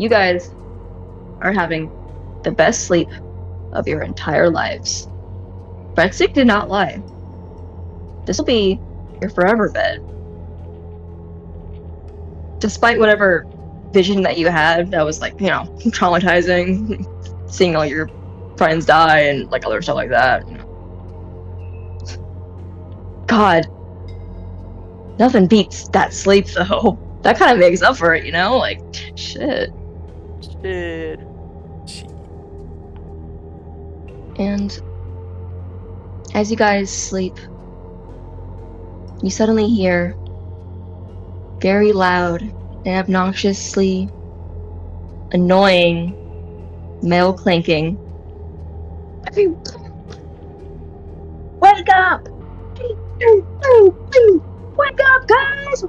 You guys are having the best sleep of your entire lives. Breadstick did not lie. This will be your forever bed. Despite whatever vision that you had that was like, traumatizing, seeing all your friends die and like other stuff like that. God, nothing beats that sleep though. That kind of makes up for it, like, shit. And as you guys sleep, you suddenly hear very loud and obnoxiously annoying mail clanking. Wake up! Wake up, guys!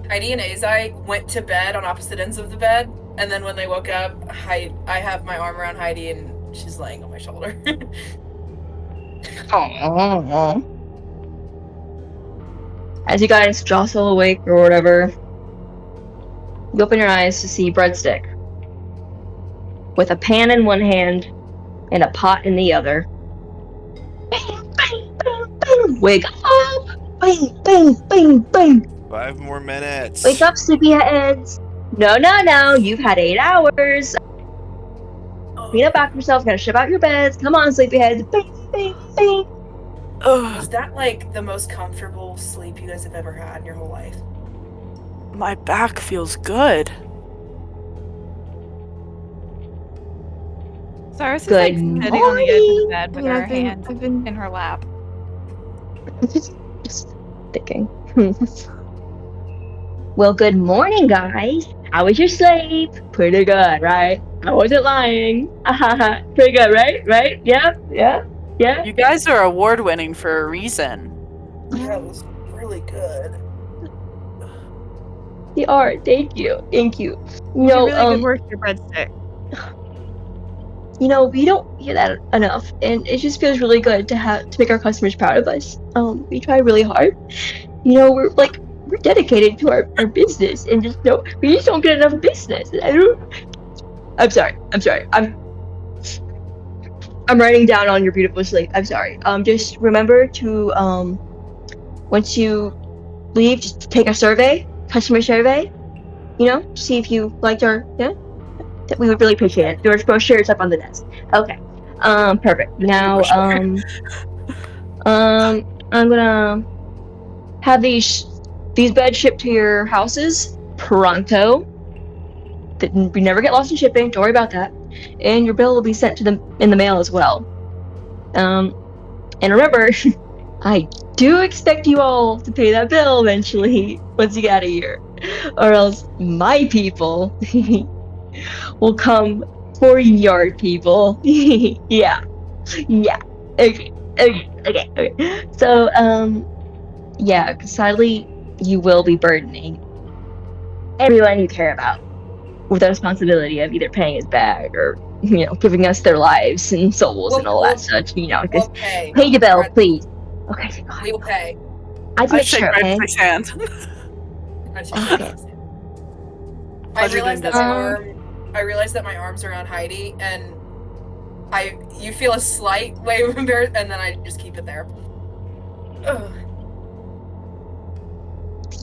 Heidi and Azai went to bed on opposite ends of the bed, and then when they woke up, I have my arm around Heidi and she's laying on my shoulder. Aww. As you guys jostle awake or whatever, you open your eyes to see Breadstick with a pan in one hand and a pot in the other. Bang, bang, bang, bang. Wake up! Bang, bang, bang, bang. 5 more minutes. Wake up, sleepyheads. No. You've had 8 hours. Clean up after yourself. Gotta ship out your beds. Come on, sleepyheads. Bang, bang, bang. Is that like the most comfortable sleep you guys have ever had in your whole life? My back feels good. Cyrus is Good sitting on the edge of the morning. bed with Yeah, her I've been- hands I've been- in her lap. Just thinking. Well, good morning, guys. How was your sleep? Pretty good, right? I wasn't lying. Pretty good, right? Right? Yeah. You guys are award-winning for a reason. Yeah, it was really good. You are. Thank you. You did really good work, your breadstick. We don't hear that enough, and it just feels really good to make our customers proud of us. We try really hard. We're dedicated to our business, and we just don't get enough business. I'm sorry. I'm writing down on your beautiful sleep. I'm sorry. Just remember to once you leave, just take a customer survey. See if you liked our We would really appreciate it. Your brochure is up on the desk. Okay. Perfect. Now, I'm gonna have these beds shipped to your houses pronto. We never get lost in shipping. Don't worry about that. And your bill will be sent to them in the mail as well. And remember, I do expect you all to pay that bill eventually once you get out of here, or else my people will come for your people. Yeah. Okay. So, yeah, sadly, you will be burdening everyone you care about with the responsibility of either paying us back or, giving us their lives and souls and all that such. Just pay the bill, please. Okay. We will pay. I have to make shake sure, okay? Breadstick's hand. Okay. I realized that my arms are around Heidi, and you feel a slight wave of embarrassment, and then I just keep it there. Ugh.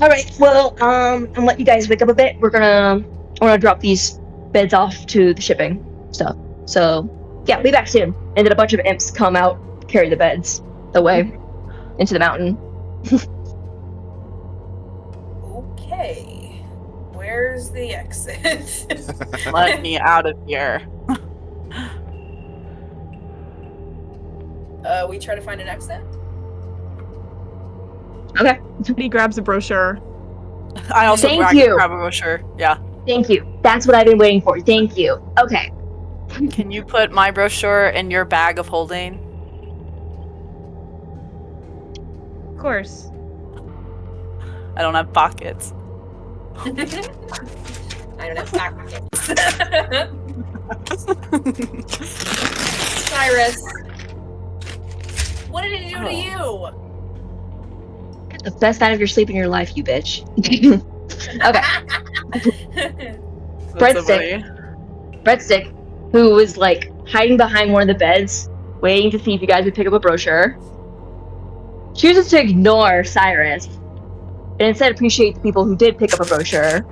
All right. Well, I'll let you guys wake up a bit. I want to drop these beds off to the shipping stuff. So, yeah, be back soon. And then a bunch of imps come out, carry the beds away into the mountain. Okay. Where's the exit? Let me out of here. We try to find an exit? Okay. He grabs a brochure. I also Thank grab you. a brochure. Yeah. Thank you. That's what I've been waiting for. Thank you. Okay. Can you put my brochure in your bag of holding? Of course. I don't have pockets. I don't have pockets. Cyrus, what did it do to you? Get the best out of your sleep in your life, you bitch. Okay. Breadstick, who was like hiding behind one of the beds, waiting to see if you guys would pick up a brochure, chooses to ignore Cyrus and instead appreciate the people who did pick up a brochure.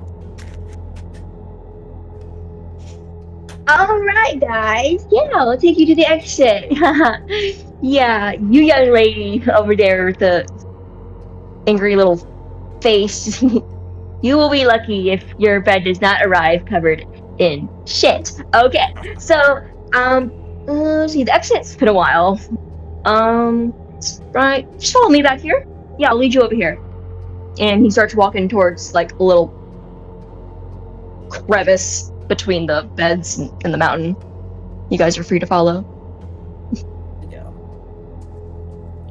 Alright, guys. Yeah, I'll take you to the exit. Yeah, you young lady over there with the angry little face. You will be lucky if your bed does not arrive covered in shit. Okay, so, see, the exit's been a while. Right, just follow me back here. Yeah, I'll lead you over here. And he starts walking towards, like, a little crevice between the beds and the mountain. You guys are free to follow.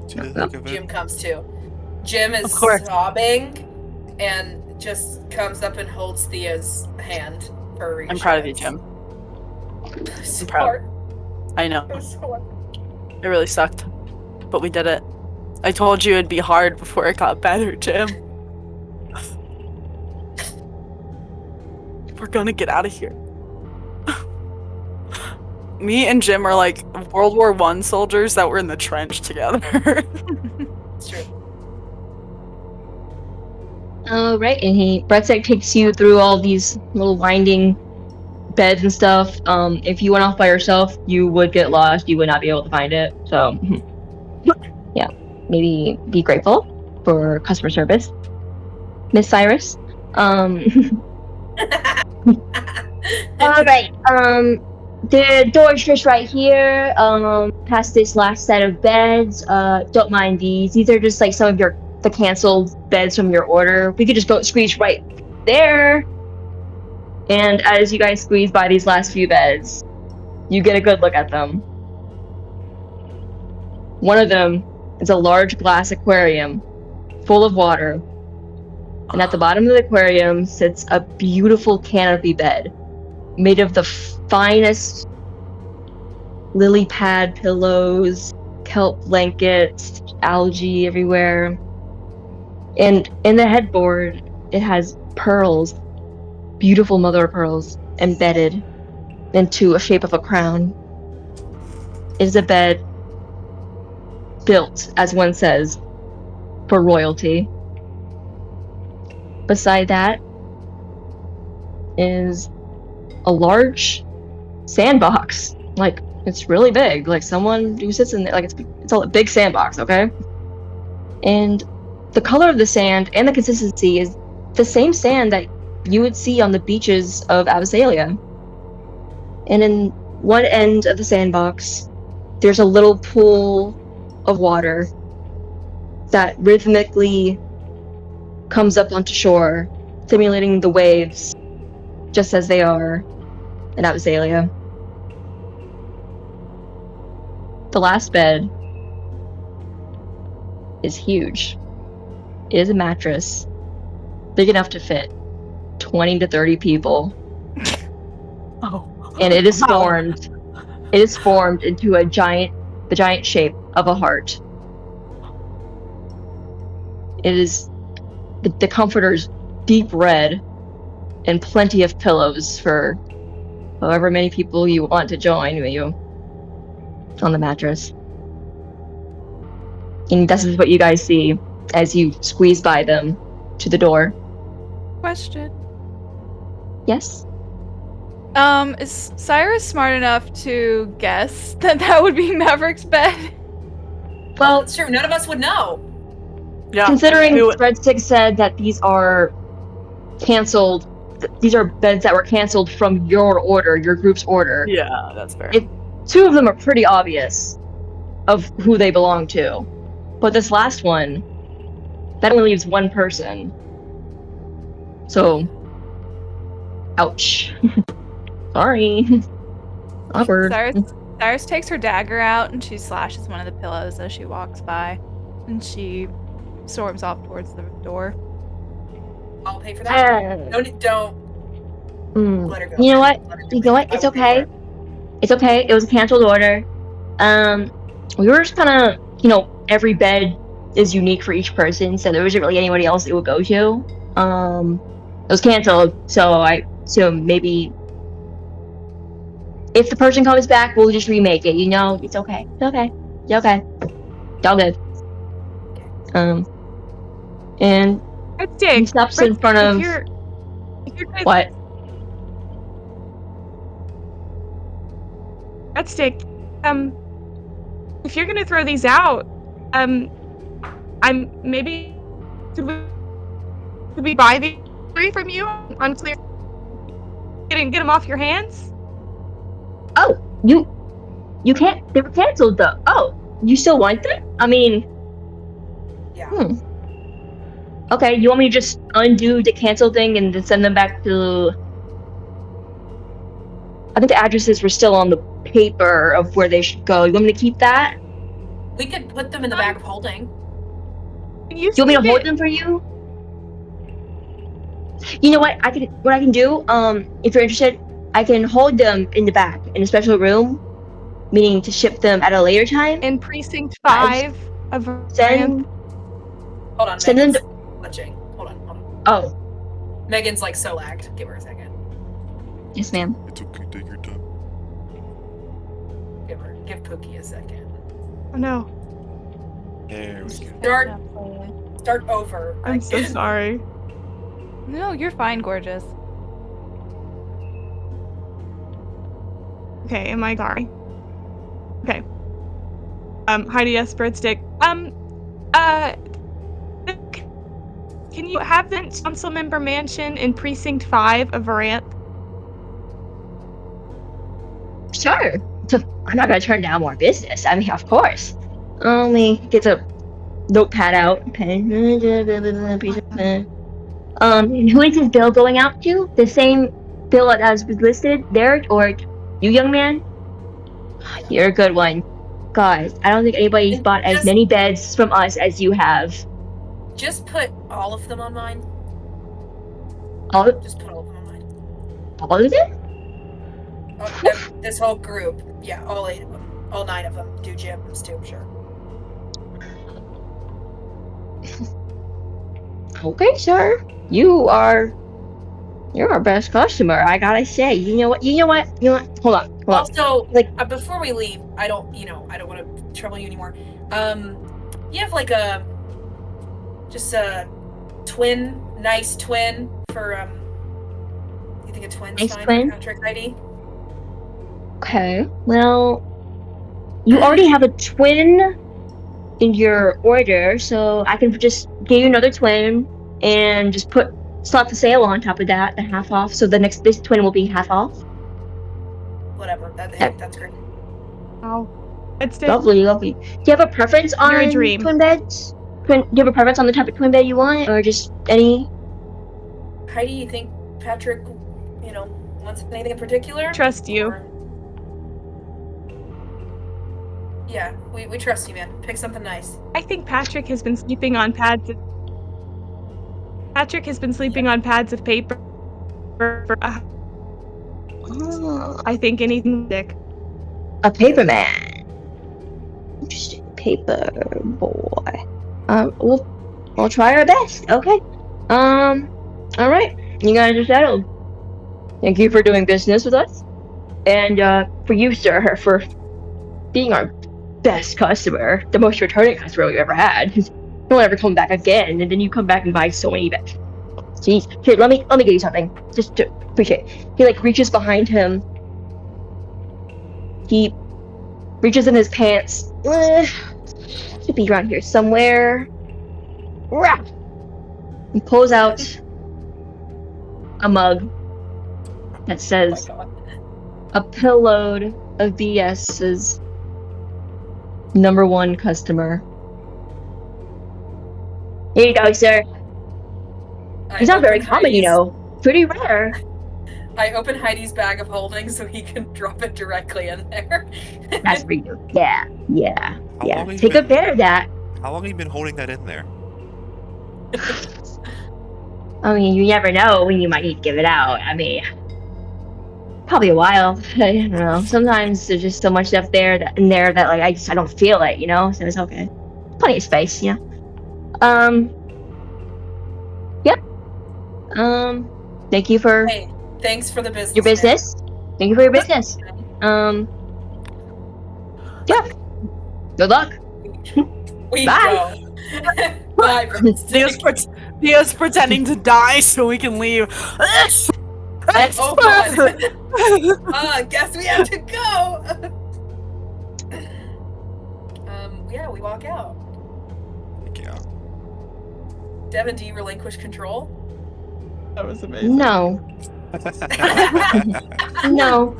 Jim comes too. Jim is sobbing and just comes up and holds Thea's hand for reassurance. I'm proud of you, Jim. I'm proud. I know. It really sucked, but we did it. I told you it'd be hard before it got better, Jim. We're gonna get out of here. Me and Jim are like World War I soldiers that were in the trench together. It's true. Alright, and Breadstick takes you through all these little winding beds and stuff. If you went off by yourself, you would get lost. You would not be able to find it. So, yeah, maybe be grateful for customer service, Miss Cyrus. Alright, the door's just right here, past this last set of beds. Don't mind these. These are just like some of the canceled beds from your order. We could just go squeeze right there. And as you guys squeeze by these last few beds, you get a good look at them. One of them is a large glass aquarium full of water. And at the bottom of the aquarium sits a beautiful canopy bed made of the finest lily pad pillows, kelp blankets, algae everywhere. And in the headboard, it has pearls, beautiful mother of pearls, embedded into a shape of a crown. It is a bed built, as one says, for royalty. Beside that is a large sandbox. Like, it's really big. Like, someone who sits in there, like, it's a big sandbox, okay? And the color of the sand and the consistency is the same sand that you would see on the beaches of Abyssinia. And in one end of the sandbox, there's a little pool of water that rhythmically comes up onto shore, simulating the waves just as they are in Abyssinia. The last bed is huge. It is a mattress big enough to fit 20 to 30 people. Oh. And it is formed. It is formed into the giant shape of a heart. It is the comforter's deep red and plenty of pillows for however many people you want to join you on the mattress. And this is what you guys see as you squeeze by them to the door. Question. Yes? Is Cyrus smart enough to guess that would be Maverick's bed? Well, it's true. None of us would know. Yeah. Considering Breadstick said that these are canceled, these are beds that were canceled from your order, your group's order. Yeah, that's fair. Two of them are pretty obvious of who they belong to. But this last one, that only leaves one person. So, ouch. Sorry. Awkward. Cyrus takes her dagger out and she slashes one of the pillows as she walks by. And she storms off towards the door. I'll pay for that. Don't let her go. You know what? It's okay. It's okay. It was a canceled order. We were just kind of, every bed is unique for each person, so there wasn't really anybody else it would go to. It was canceled, so I assume maybe if the person comes back, we'll just remake it. You know, it's okay. It's okay. It's okay. It's all good. And he stops in front of what? Breadstick, if you're gonna throw these out, I'm maybe could we buy these three from you? Unclear. Get them off your hands. Oh, you can't. They were canceled though. Oh, you still want them? I mean, Yeah. Okay, you want me to just undo the cancel thing and then send them back to... I think the addresses were still on the paper of where they should go. You want me to keep that? We could put them in the bag of holding. You want me to hold them for you? You know what? What I can do, if you're interested, I can hold them in the back in a special room, meaning to ship them at a later time. In Precinct 5 of Send Hold on, send Megan's them to... glitching. Hold on. Oh. Megan's like so lagged. Give her a second. Yes, ma'am. It's okay, take your time. Give Pookie a second. Oh no. There we go. Start over. I'm so sorry. No, you're fine, gorgeous. Okay, am I sorry? Okay. Heidi, yes, Breadstick. Can you have the council member mansion in Precinct 5 of Varanth? Sure. I'm not gonna turn down more business. I mean, of course. Let me get a notepad out. Pen. And who is this bill going out to? The same bill as was listed there, or you, young man? You're a good one. Guys, I don't think anybody's bought as many beds from us as you have. Just put all of them on mine. Just put all of them on mine. All of them? This whole group. Yeah, all 8 of them. All 9 of them. Do Jim's too, sure. Okay, sir. You're our best customer, I gotta say. You know what? Hold on. Also, before we leave, I don't want to trouble you anymore. You have like just a nice twin for you think a twin's nice fine twin? for Patrick ID? Okay, well, you already have a twin in your order, so I can just give you another twin and just slap the sale on top of that, the half off. So this twin will be half off. Whatever. That's great. Oh, it's lovely. Do you have a preference on twin beds? Do you have a preference on the type of twin bed you want, or just any? Heidi, you think Patrick, wants anything in particular? Trust you. Yeah, we trust you, man. Pick something nice. I think Patrick has been sleeping on pads of paper for I think anything thick. A paper man. Interesting. Paper boy. We'll try our best. Okay. All right. You guys are settled. Thank you for doing business with us, and for you, sir, for being our best customer, the most returning customer we've ever had. No one ever come back again, and then you come back and buy so many beds. Jeez. Here, let me give you something. Just to appreciate. He reaches behind him. He reaches in his pants. Should be around here somewhere. He pulls out a mug that says a pillload of BS's #1 customer. Here you go, sir. He's not very common, Pretty rare. I open Heidi's bag of holding so he can drop it directly in there. That's for you. Yeah. Take good care of that. How long have you been holding that in there? I mean, you never know when you might need to give it out. I mean, probably a while. I don't know. Sometimes there's just so much stuff that I don't feel it, So it's okay. Plenty of space, Yep. Thank you for Hey, thanks for the business. your business. Thank you for your business. Yeah. Good luck. We Bye. go. Bye, Broomstick. Theo's pretending to die so we can leave. Oh god. Guess we have to go. Yeah, we walk out. Yeah. Devin, do you relinquish control? That was amazing. No. No.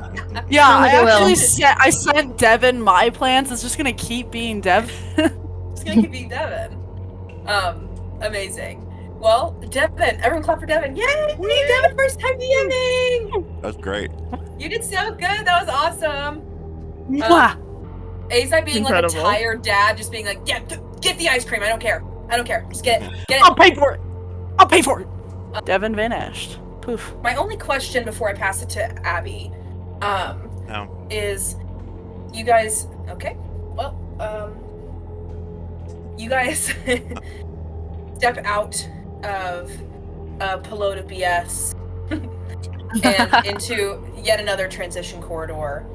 Yeah, Don't think I will. I sent Devin my plans. It's just gonna keep being Devin. It's gonna keep being Devin. Amazing. Well, Devin, everyone clap for Devin. Yay! Devin, first time DMing! That's great. You did so good. That was awesome. Mwah. Azai being Incredible. like a tired dad, just being like, yeah, get the ice cream. I don't care. Just get it. I'll pay for it. Devin vanished. Poof. My only question before I pass it to Abby, No. is you guys okay? Well, you guys step out of a load of BS and into yet another transition corridor.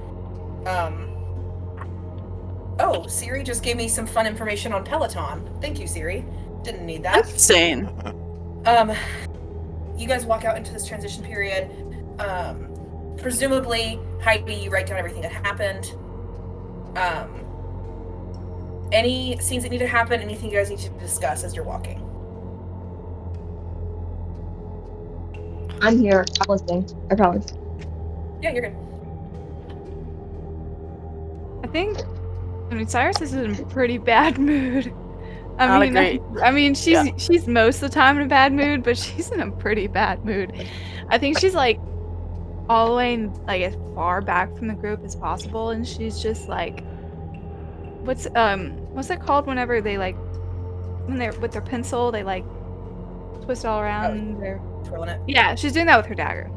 Oh, Siri just gave me some fun information on Peloton. Thank you, Siri. Didn't need that. Insane. You guys walk out into this transition period. Presumably, Heidi, you write down everything that happened. Any scenes that need to happen, anything you guys need to discuss as you're walking. I'm here. I'm listening. I promise. Yeah, you're good. I mean, Cyrus is in a pretty bad mood. Not great. I mean, she's most of the time in a bad mood, but she's in a pretty bad mood. I think she's like all the way like as far back from the group as possible, and she's just like, what's that called? Whenever they like, when they're with their pencil, they like twist all around. Their Twirling it. yeah, she's doing that with her dagger.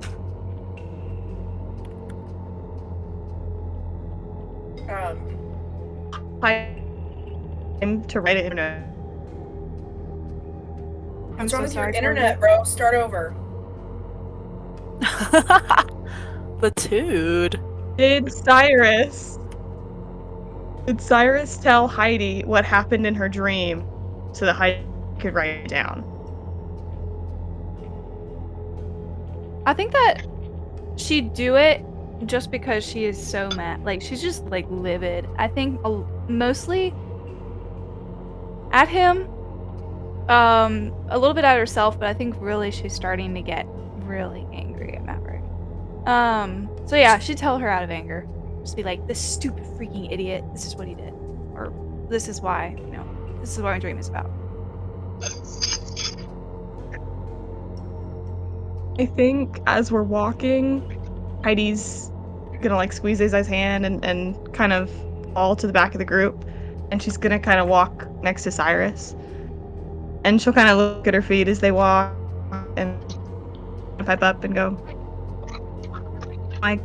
Time to write it in a. What's wrong with your sorry, internet, bro? Start over. The dude. Did Cyrus tell Heidi what happened in her dream so that Heidi could write it down? I think that she'd do it just because she is so mad. Like, she's just, like, livid. I think mostly at him, a little bit at herself, but I think really she's starting to get really angry at Maverick. So yeah, she'd tell her out of anger. Just be like, this stupid freaking idiot, this is what he did. Or, this is why, this is what my dream is about. I think as we're walking, Heidi's gonna like squeeze Azai's hand and kind of fall to the back of the group, and she's gonna kind of walk next to Cyrus, and she'll kind of look at her feet as they walk and pipe up and go, Mike.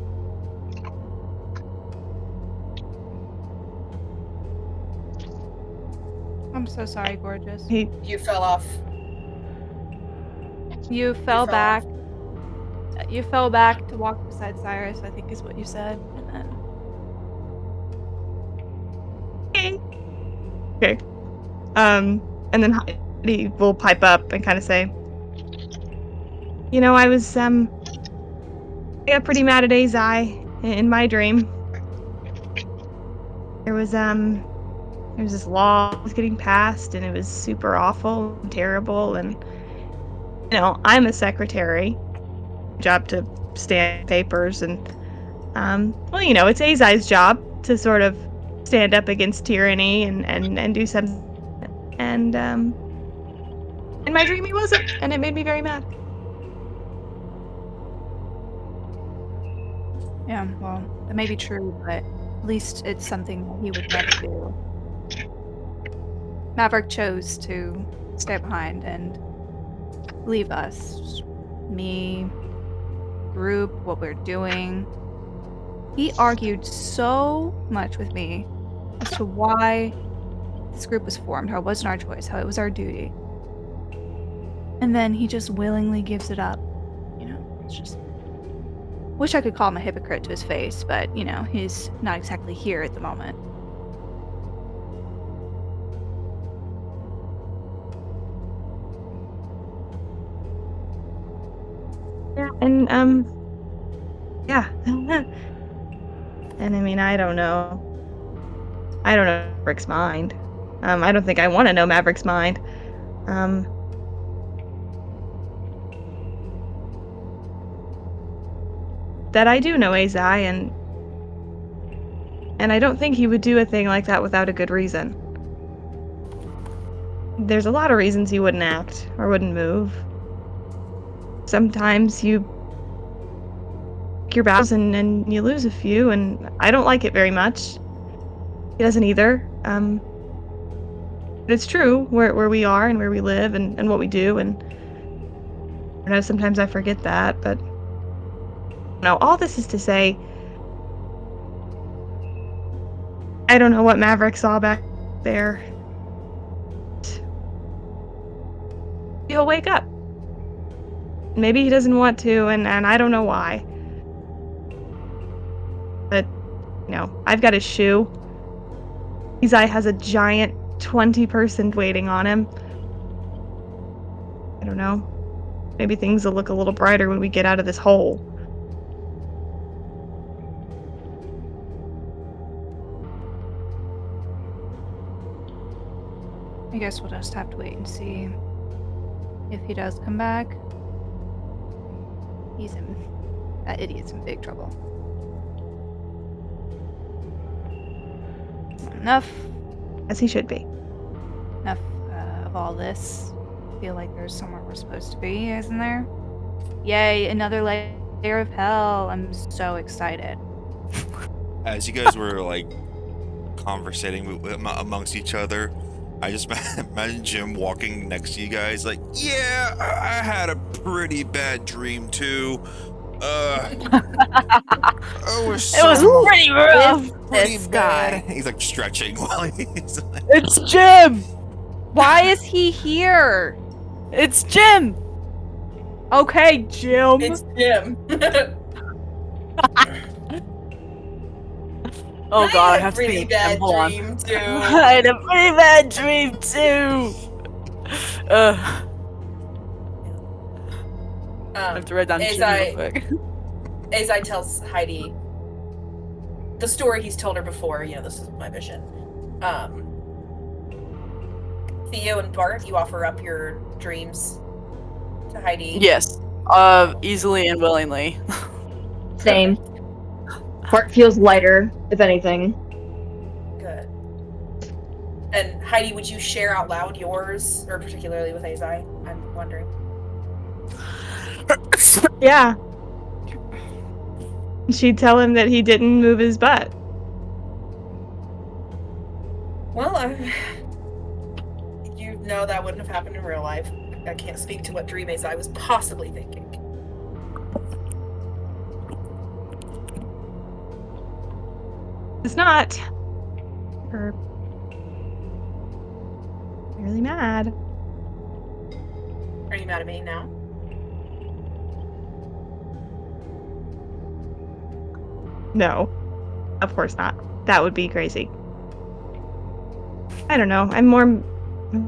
I'm so sorry, gorgeous. You fell off. You fell back. You fell back to walk beside Cyrus, I think is what you said. And then... Okay. And then Heidi will pipe up and kind of say, I got pretty mad at Azai in my dream. There was this law that was getting passed, and it was super awful and terrible, and I'm a secretary, job to stamp papers, and it's Azai's job to sort of stand up against tyranny and do something, and in my dream he wasn't, and it made me very mad. Yeah, well, that may be true, but at least it's something that he would never do. Maverick chose to stay behind and leave us, me, group, what we're doing. He argued so much with me as to why this group was formed, how it wasn't our choice, how it was our duty. And then he just willingly gives it up. It's just... Wish I could call him a hypocrite to his face, but, he's not exactly here at the moment. Yeah, and, yeah. And I mean, I don't know. I don't know Maverick's mind. I don't think I want to know Maverick's mind. That I do know Azai, and I don't think he would do a thing like that without a good reason. There's a lot of reasons he wouldn't act or wouldn't move. Sometimes you pick your battles and you lose a few, and I don't like it very much. He doesn't either. But it's true where we are and where we live and what we do, and I know sometimes I forget that, but no, all this is to say, I don't know what Maverick saw back there. He'll wake up. Maybe he doesn't want to, and I don't know why. But, I've got his shoe. Izai has a giant 20-person waiting on him. I don't know. Maybe things will look a little brighter when we get out of this hole. I guess we'll just have to wait and see if he does come back. That idiot's in big trouble. Enough. As he should be. Enough of all this. I feel like there's somewhere we're supposed to be, isn't there? Yay, another layer of hell. I'm so excited. As you guys were conversating amongst each other, I just imagine Jim walking next to you guys like, yeah, I had a pretty bad dream too. It was pretty rough. pretty bad. He's like stretching while he's like, It's Jim! Why is he here? It's Jim! Okay, Jim. It's Jim. Oh god, I have to pretty think. bad Hold on. dream too. I had a pretty bad dream too! I have to write down Jim real quick. Azai tells Heidi the story he's told her before. This is my vision. Theo and Bart, you offer up your dreams to Heidi. Yes. Easily and willingly. Same. Heart feels lighter, if anything. Good. And Heidi, would you share out loud yours, or particularly with Azai? I'm wondering. Yeah. She'd tell him that he didn't move his butt. Well, that wouldn't have happened in real life. I can't speak to what dream Azai was possibly thinking. It's not. Or really mad. Are you mad at me now? No. Of course not. That would be crazy. I don't know. I'm more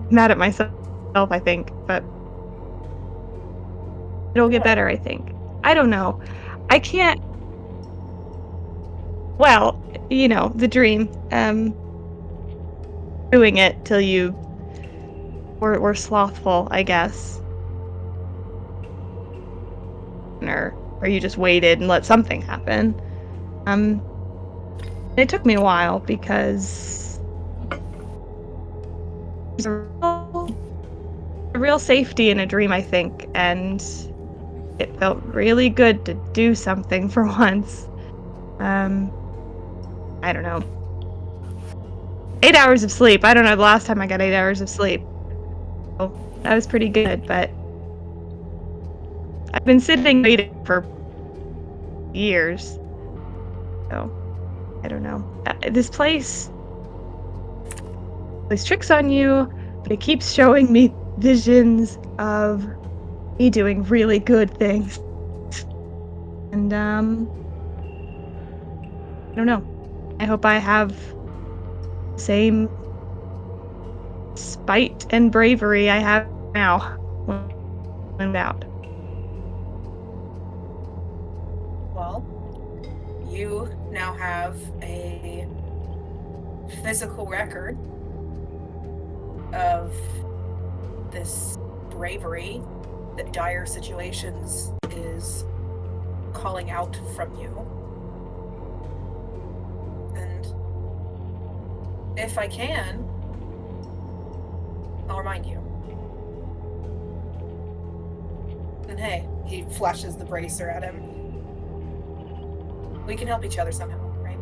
mad at myself, I think, but it'll get better, I think. I don't know. I can't... Well, the dream. Doing it till you were slothful, I guess. Or you just waited and let something happen. It took me a while because there's a real safety in a dream, I think, and it felt really good to do something for once. I don't know. 8 hours of sleep. I don't know the last time I got 8 hours of sleep. So that was pretty good, but I've been sitting waiting for years. So, I don't know. This place plays tricks on you, but it keeps showing me visions of me doing really good things. And, I don't know. I hope I have the same spite and bravery I have now when I'm out. Well, you now have a physical record of this bravery that dire situations is calling out from you. And if I can, I'll remind you. And hey, he flashes the bracer at him. We can help each other somehow, right?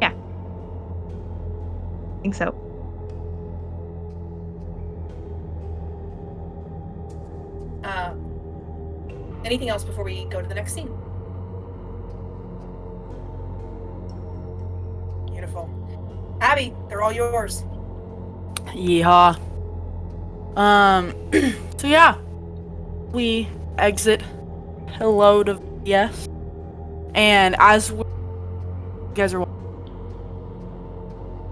Yeah. I think so. Anything else before we go to the next scene? Beautiful. Abby, they're all yours. Yeehaw. So yeah, we exit Hello to Yes, and as you guys are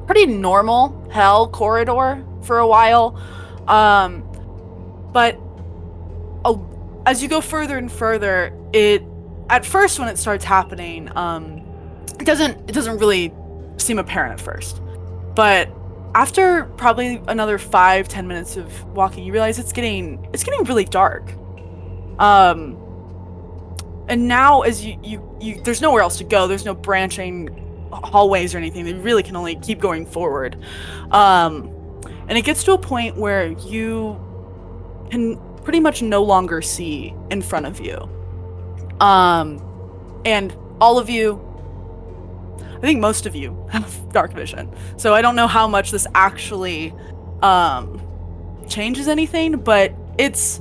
pretty normal hell corridor for a while, but as you go further and further, at first when it starts happening, it doesn't really seem apparent at first, but after probably another 5-10 minutes of walking, you realize it's getting really dark. And now as you there's nowhere else to go. There's no branching hallways or anything. You really can only keep going forward. And it gets to a point where you can pretty much no longer see in front of you. And all of you, I think most of you have dark vision. So I don't know how much this actually changes anything, but it's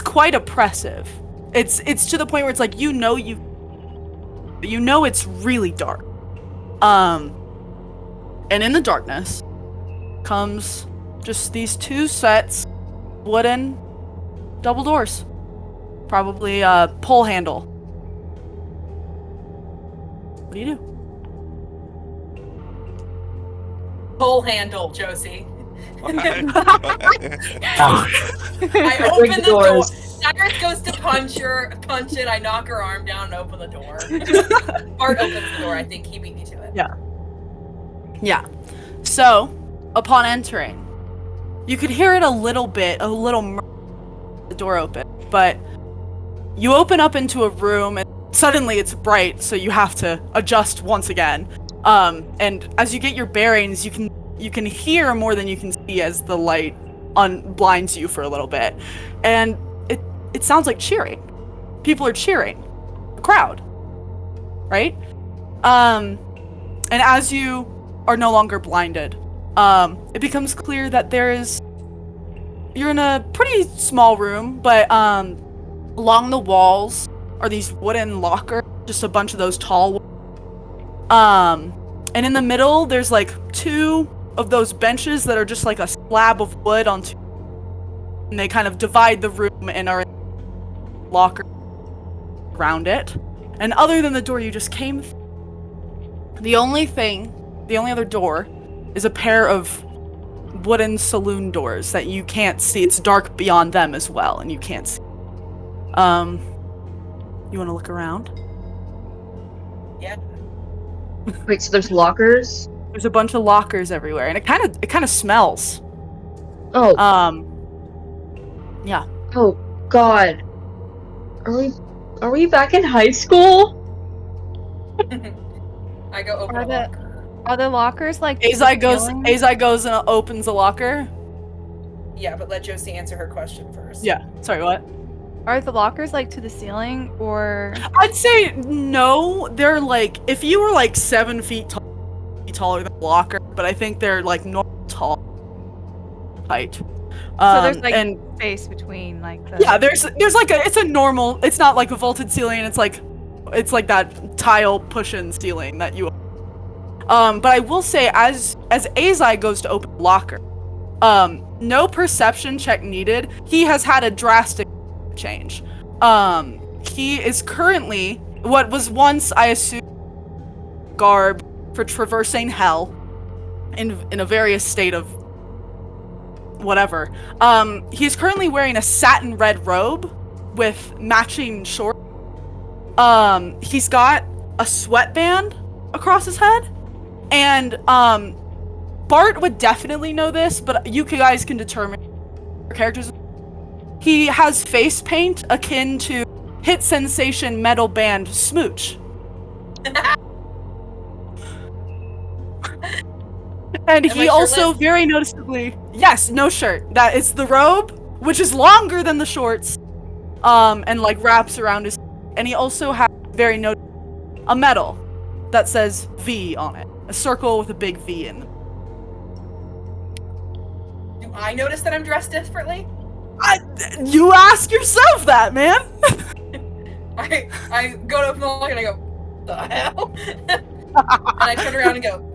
quite oppressive. It's to the point where it's like you know it's really dark. And in the darkness comes just these two sets of wooden double doors. Probably a pull handle. What do you do? Pull handle, Josie. I open the door. Cyrus goes to punch it. I knock her arm down and open the door. Bart opens the door. I think he beat me to it. Yeah. So, upon entering, you could hear it a little the door open, but you open up into a room and suddenly it's bright, so you have to adjust once again. And as you get your bearings, you can hear more than you can see as the light blinds you for a little bit. And it sounds like cheering. People are cheering. The crowd. Right? And as you are no longer blinded, it becomes clear that you're in a pretty small room, but along the walls are these wooden lockers, just a bunch of those tall and in the middle there's like two of those benches that are just like a slab of wood on two, and they kind of divide the room and are in locker around it. And other than the door you just came through, the only other door is a pair of wooden saloon doors that you can't see. It's dark beyond them as well, and you can't see. You want to look around? Yeah. Wait, so there's lockers? There's a bunch of lockers everywhere, and it kind of smells. Oh. Yeah. Oh God. Are we back in high school? I go open a locker. Are the lockers like Azai goes and opens the locker. Yeah, but let Josie answer her question first. Yeah. Sorry, what? Are the lockers like to the ceiling, or? I'd say no. They're like, if you were like 7 feet taller than a locker, but I think they're like normal tall height. So there's like space between like the. Yeah, there's like it's a normal. It's not like a vaulted ceiling. It's like that tile push-in ceiling that you. But I will say, as Azai goes to open the locker, no perception check needed. He has had a drastic change. He is currently what was once, I assume, garb for traversing hell in a various state of whatever. He's currently wearing a satin red robe with matching shorts. He's got a sweatband across his head, and Bart would definitely know this, but you guys can determine your characters. He has face paint akin to hit sensation metal band Smooch. And he also very noticeably, yes, no shirt. That is the robe, which is longer than the shorts, and like wraps around his. And he also has very a medal that says V on it, a circle with a big V in it. Do I notice that I'm dressed differently? You ask yourself that, man. I go to open the locker and I go, the hell? And I turn around and go.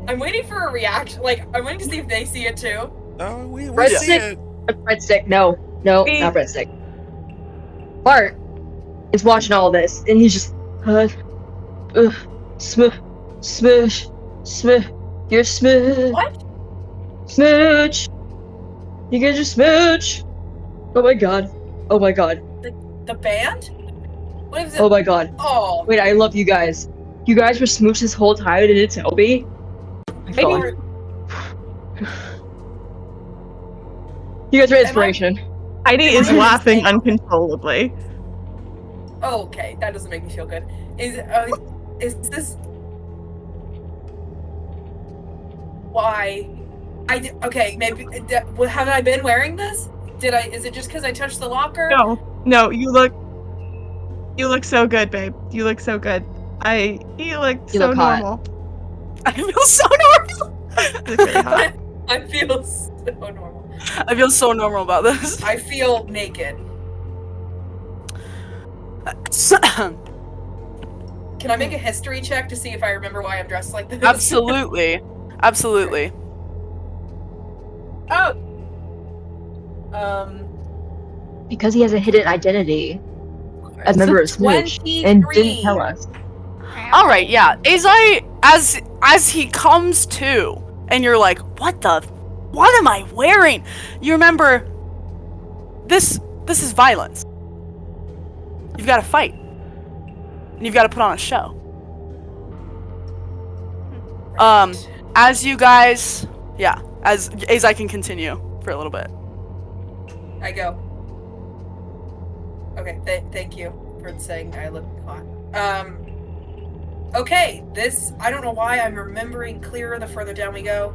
I'm waiting for a reaction. Like, I'm waiting to see if they see it too. Oh, we see Breadstick. it. Breadstick. No, not breadstick. Bart is watching all this, and he's just, smooch. You're smooch. What? Smooch. You guys are smooch. Oh my god. The band? What is it? Oh my god. Oh. Wait, I love you guys. You guys were smooch this whole time and didn't tell me? Maybe God. we're- You guys are inspiration. Heidi is Am I- laughing uncontrollably. Oh, okay, that doesn't make me feel good. Is this why? Okay, maybe have I been wearing this? Is it just because I touched the locker? No, you look so good, babe. You look so good. You look so look hot. normal. I feel so normal. You look really hot. I feel so normal. I feel so normal about this. I feel naked. Can I make a history check to see if I remember why I'm dressed like this? Absolutely. Oh. Because he has a hidden identity as a member of Smooch and didn't tell us. All right, yeah. Azai, as he comes to, and you're like, what am I wearing? You remember, this is violence. You've got to fight. And you've got to put on a show. As you guys, as Azai can continue for a little bit. I go. Okay, thank you for saying I look hot. Okay, I don't know why I'm remembering clearer the further down we go.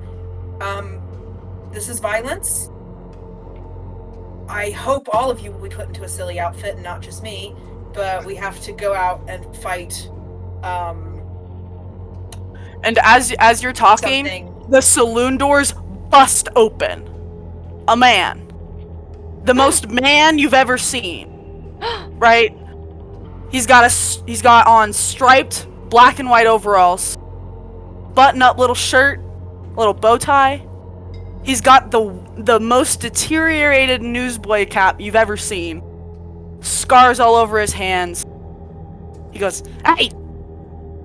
This is violence. I hope all of you will be put into a silly outfit and not just me, but we have to go out and fight, And as you're talking, something. the saloon doors bust open. A man. The most man you've ever seen. Right? He's got on striped black and white overalls, button-up little shirt, little bow tie. He's got the most deteriorated newsboy cap you've ever seen. Scars all over his hands. He goes, "Hey,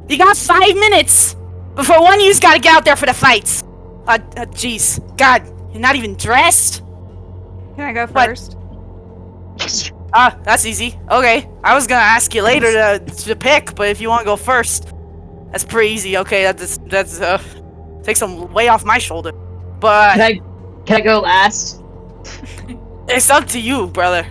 you got 5 minutes before one of you's got to get out there for the fights." Jeez, God, you're not even dressed. Can I go What? first? That's easy. Okay, I was gonna ask you later to pick, but if you want to go first, that's pretty easy. Okay, that's takes some weight off my shoulder. But Can I go last? it's up to you, brother.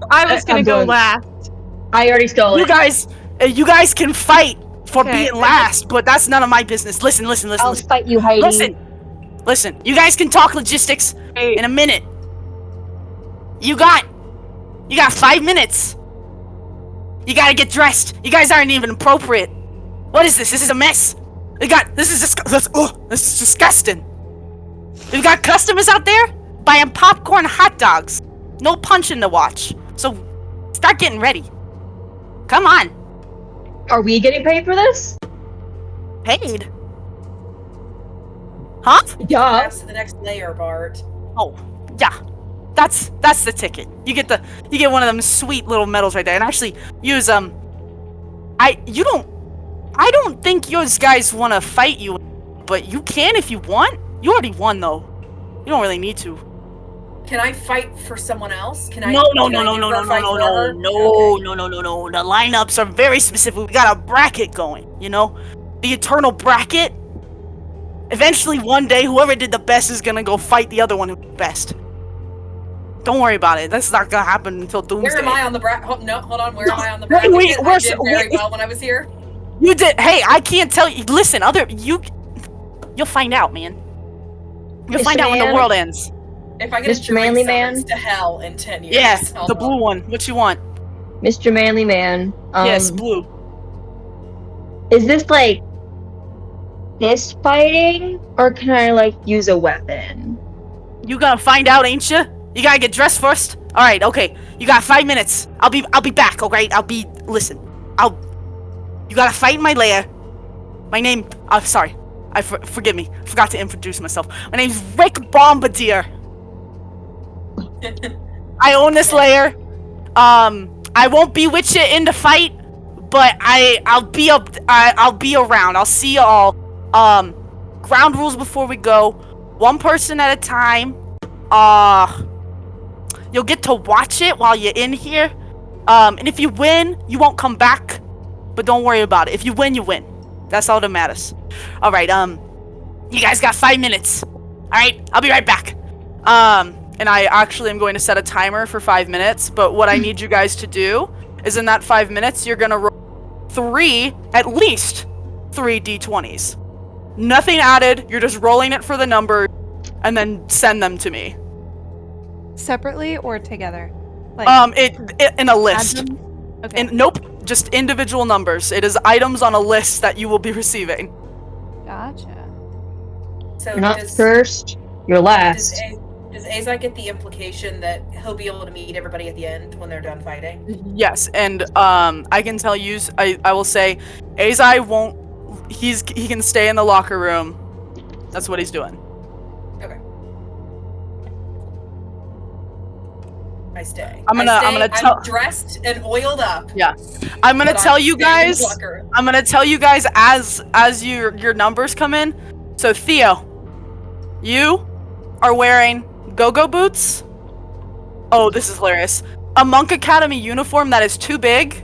I was gonna I'm go going. last. I already stole You it. guys can fight for Okay. being last, but that's none of my business. Listen. I'll fight you, Heidi. Listen. You guys can talk logistics Hey, in a minute. You got 5 minutes. You gotta get dressed. You guys aren't even appropriate. What is this? This is a mess. This is disgusting. We've got customers out there buying popcorn hot dogs. No punching to watch. So start getting ready. Come on. Are we getting paid for this? Paid? Huh? Yeah. Pass to the next layer, Bart. Oh, yeah. That's the ticket. You get one of them sweet little medals right there. And actually use I don't think you guys want to fight you, but you can if you want. You already won though. You don't really need to. Can I fight for someone else? Can I? No. can I give her a fight for her? No. The lineups are very specific. We got a bracket going, you know? The eternal bracket. Eventually, one day, whoever did the best is gonna go fight the other one who did the best. Don't worry about it. That's not gonna happen until doomsday. Where am I on the bracket? No, hold on. Where am I on the bracket? I did very well when I was here. You did. Hey, I can't tell you. Listen, you'll find out, man. You'll find out when the world ends. If I get Mr. Manly Man? to hell in 10 years. Yeah, I'll the know. blue one. What you want? Mr. Manly Man. Yes, blue. Is this like fist fighting, or can I like use a weapon? You gonna find out, ain't you? You gotta get dressed first. All right, okay. You got 5 minutes. I'll be back. Okay. Listen. You gotta fight in my lair. My name. Sorry. Forgive me. Forgot to introduce myself. My name's Rick Bombardier. I own this lair. I won't be with you in the fight, but I'll be around. I'll see y'all. Ground rules before we go. One person at a time. You'll get to watch it while you're in here. And if you win, you won't come back. But don't worry about it. If you win, you win. That's all that matters. All right. You guys got 5 minutes. All right. I'll be right back. And I actually am going to set a timer for 5 minutes. But what I need you guys to do is in that 5 minutes, you're gonna roll at least three d20s. Nothing added. You're just rolling it for the number, and then send them to me. Separately or together? It in a list. Okay. Nope, just individual numbers. It is items on a list that you will be receiving. Gotcha. So You're not first, you're last. Does Azai get the implication that he'll be able to meet everybody at the end when they're done fighting? Yes, and I can tell you, I will say, Azai won't. He can stay in the locker room. That's what he's doing. Okay. I stay. I'm dressed and oiled up. Yeah. I'm gonna tell you guys as your numbers come in. So Theo, you are wearing go-go boots. Oh, this is hilarious. A Monk Academy uniform that is too big.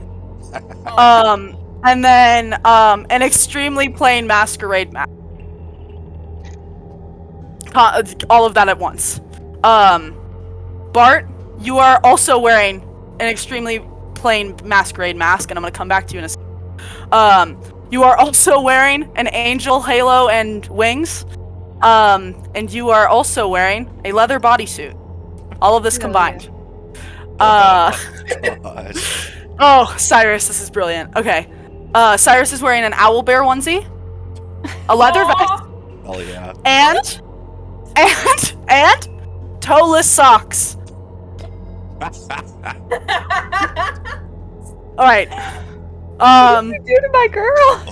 And then an extremely plain masquerade mask. All of that at once. Bart, you are also wearing an extremely plain masquerade mask, and I'm gonna come back to you in a second. You are also wearing an angel halo and wings. And you are also wearing a leather bodysuit. All of this combined. Oh, Cyrus, this is brilliant. Okay. Cyrus is wearing an owl bear onesie, a leather vest. Oh yeah. And toeless socks. All right. What did you do to my girl?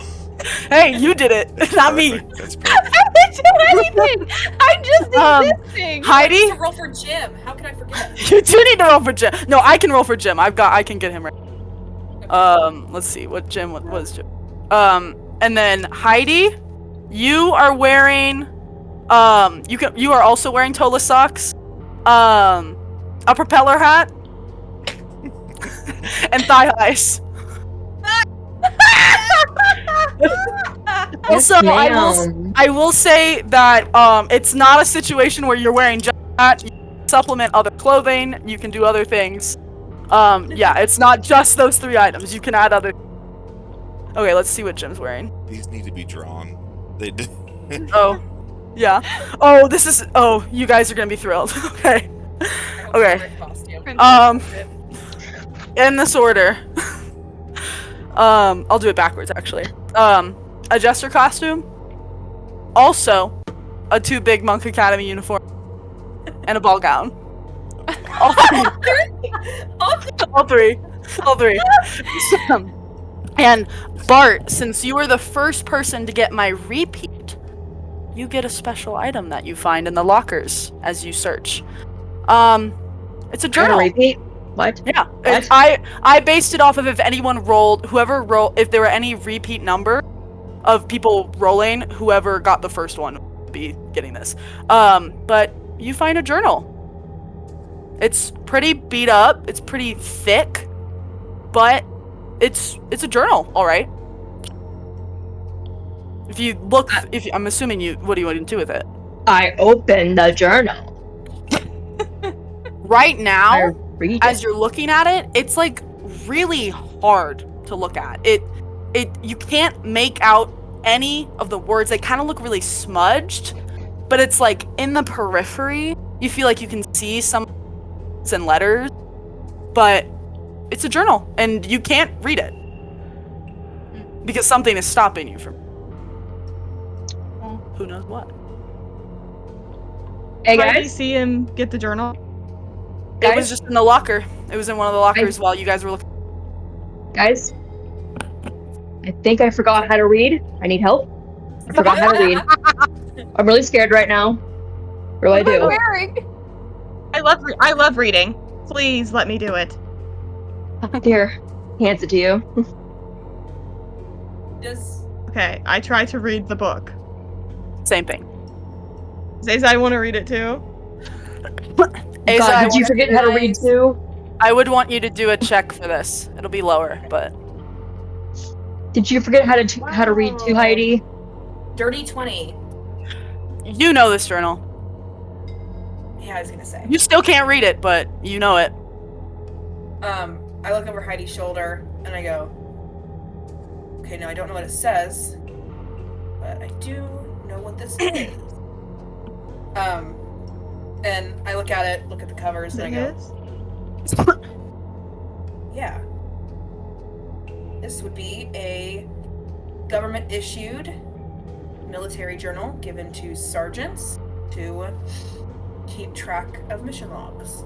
Hey, you did it, not me. That's I perfect. didn't do anything. I'm just existing. Heidi, I need to roll for Jim. How can I forget? you do need to roll for Jim. No, I can roll for Jim. I can get him right. Let's see what is Jim. And then Heidi, you are wearing you are also wearing toeless socks, a propeller hat, and thigh highs. Also, I will say that it's not a situation where you're wearing just that. You can supplement other clothing. You can do other things. Yeah, it's not just those 3 items. You can add other. Okay, let's see what Jim's wearing. These need to be drawn. They did. Oh, yeah. Oh, this is. Oh, you guys are gonna be thrilled. Okay. Okay. In this order. I'll do it backwards actually. A jester costume. Also, a 2 big Monk Academy uniform. And a ball gown. All three. And Bart, since you were the first person to get my repeat, you get a special item that you find in the lockers as you search. It's a journal. Repeat? What? Yeah. What? I based it off of if anyone rolled, if there were any repeat number of people rolling, whoever got the first one would be getting this. But you find a journal. It's pretty beat up. It's pretty thick, but it's a journal, all right. If you look, I'm assuming what do you want to do with it? I open the journal. Right now, Read as it. you're looking at it, it's like really hard to look at. You can't make out any of the words. They kind of look really smudged, but it's like in the periphery, you feel like you can see some and letters, but it's a journal and you can't read it because something is stopping you from who knows what. Hey How did you guys, see him get the journal? It was just in the locker. It was in one of the lockers while you guys were looking. guys, I think I forgot how to read. I need help. I forgot how to read. I'm really scared right now. What do I do? Wearing? I love reading. Please let me do it. Here, hands it to you. Just Okay, I try to read the book. Same thing. Zaza, I want to read it too. Asa, God, I did you would- forget how to read too? I would want you to do a check for this. It'll be lower, but Did you forget how to read too, Heidi? dirty 20. you know this journal. Yeah, I was gonna say. You still can't read it, but you know it. I look over Heidi's shoulder and I go, okay, now I don't know what it says, but I do know what this is. And I look at it, look at the covers, and I go, yeah. This would be a government-issued military journal given to sergeants to keep track of mission logs.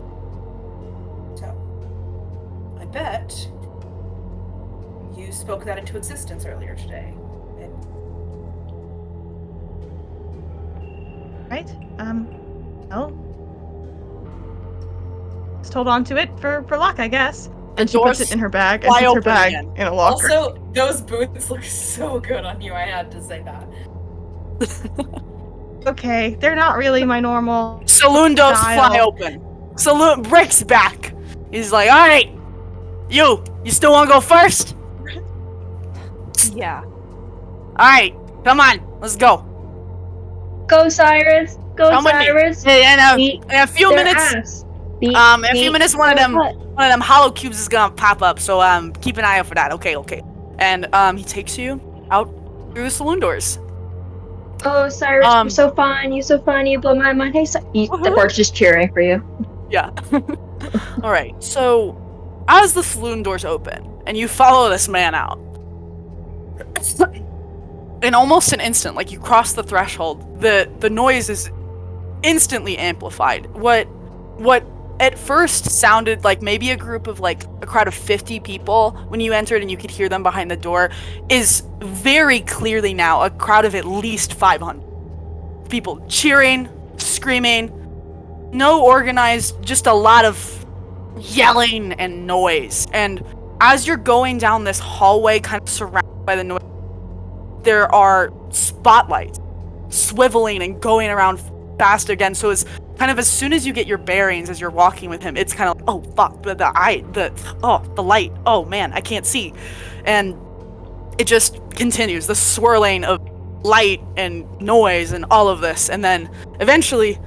So, I bet you spoke that into existence earlier today. Right? Well, just hold on to it for luck, I guess. And she puts it in her bag and fly puts her open bag again. in a locker. Also, those boots look so good on you, I had to say that. Okay, they're not really my normal. Saloon doors Style. fly open. Saloon breaks back. He's like, all right, you still want to go first? Yeah. All right, come on, let's go. Go, Cyrus. Go, Come with me. Cyrus. Hey, Beat in a few their minutes, ass. in a few minutes, one of their them butt. hollow cubes is gonna pop up. So keep an eye out for that. Okay. And he takes you out through the saloon doors. Oh, Cyrus, you're so fun. You're so fun. You blow my mind. Hey, the Bart's just cheering for you. Yeah. All right. So, as the saloon doors open and you follow this man out, in almost an instant, like you cross the threshold, the noise is instantly amplified. What at first sounded like maybe a group of like a crowd of 50 people when you entered and you could hear them behind the door is very clearly now a crowd of at least 500 people cheering, screaming, no organized, just a lot of yelling and noise. And as you're going down this hallway kind of surrounded by the noise, there are spotlights swiveling and going around fast again. So it's kind of as soon as you get your bearings as you're walking with him, it's kind of like, oh fuck, the light, oh man, I can't see. And it just continues, the swirling of light and noise and all of this. And then eventually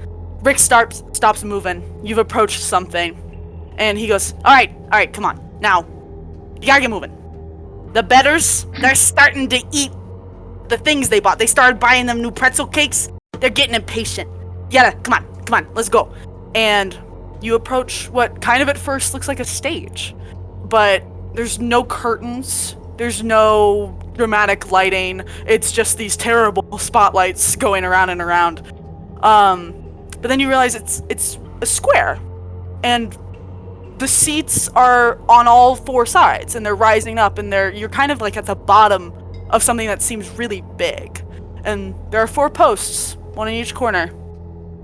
Rick stops moving. You've approached something and he goes, all right, come on. Now, you gotta get moving. The betters, they're starting to eat the things they bought. They started buying them new pretzel cakes. They're getting impatient. Yeah, come on, let's go. And you approach what kind of at first looks like a stage, but there's no curtains, there's no dramatic lighting, it's just these terrible spotlights going around and around. But then you realize it's a square, and the seats are on all four sides, and they're rising up, and you're kind of like at the bottom of something that seems really big. And there are 4 posts, one in each corner,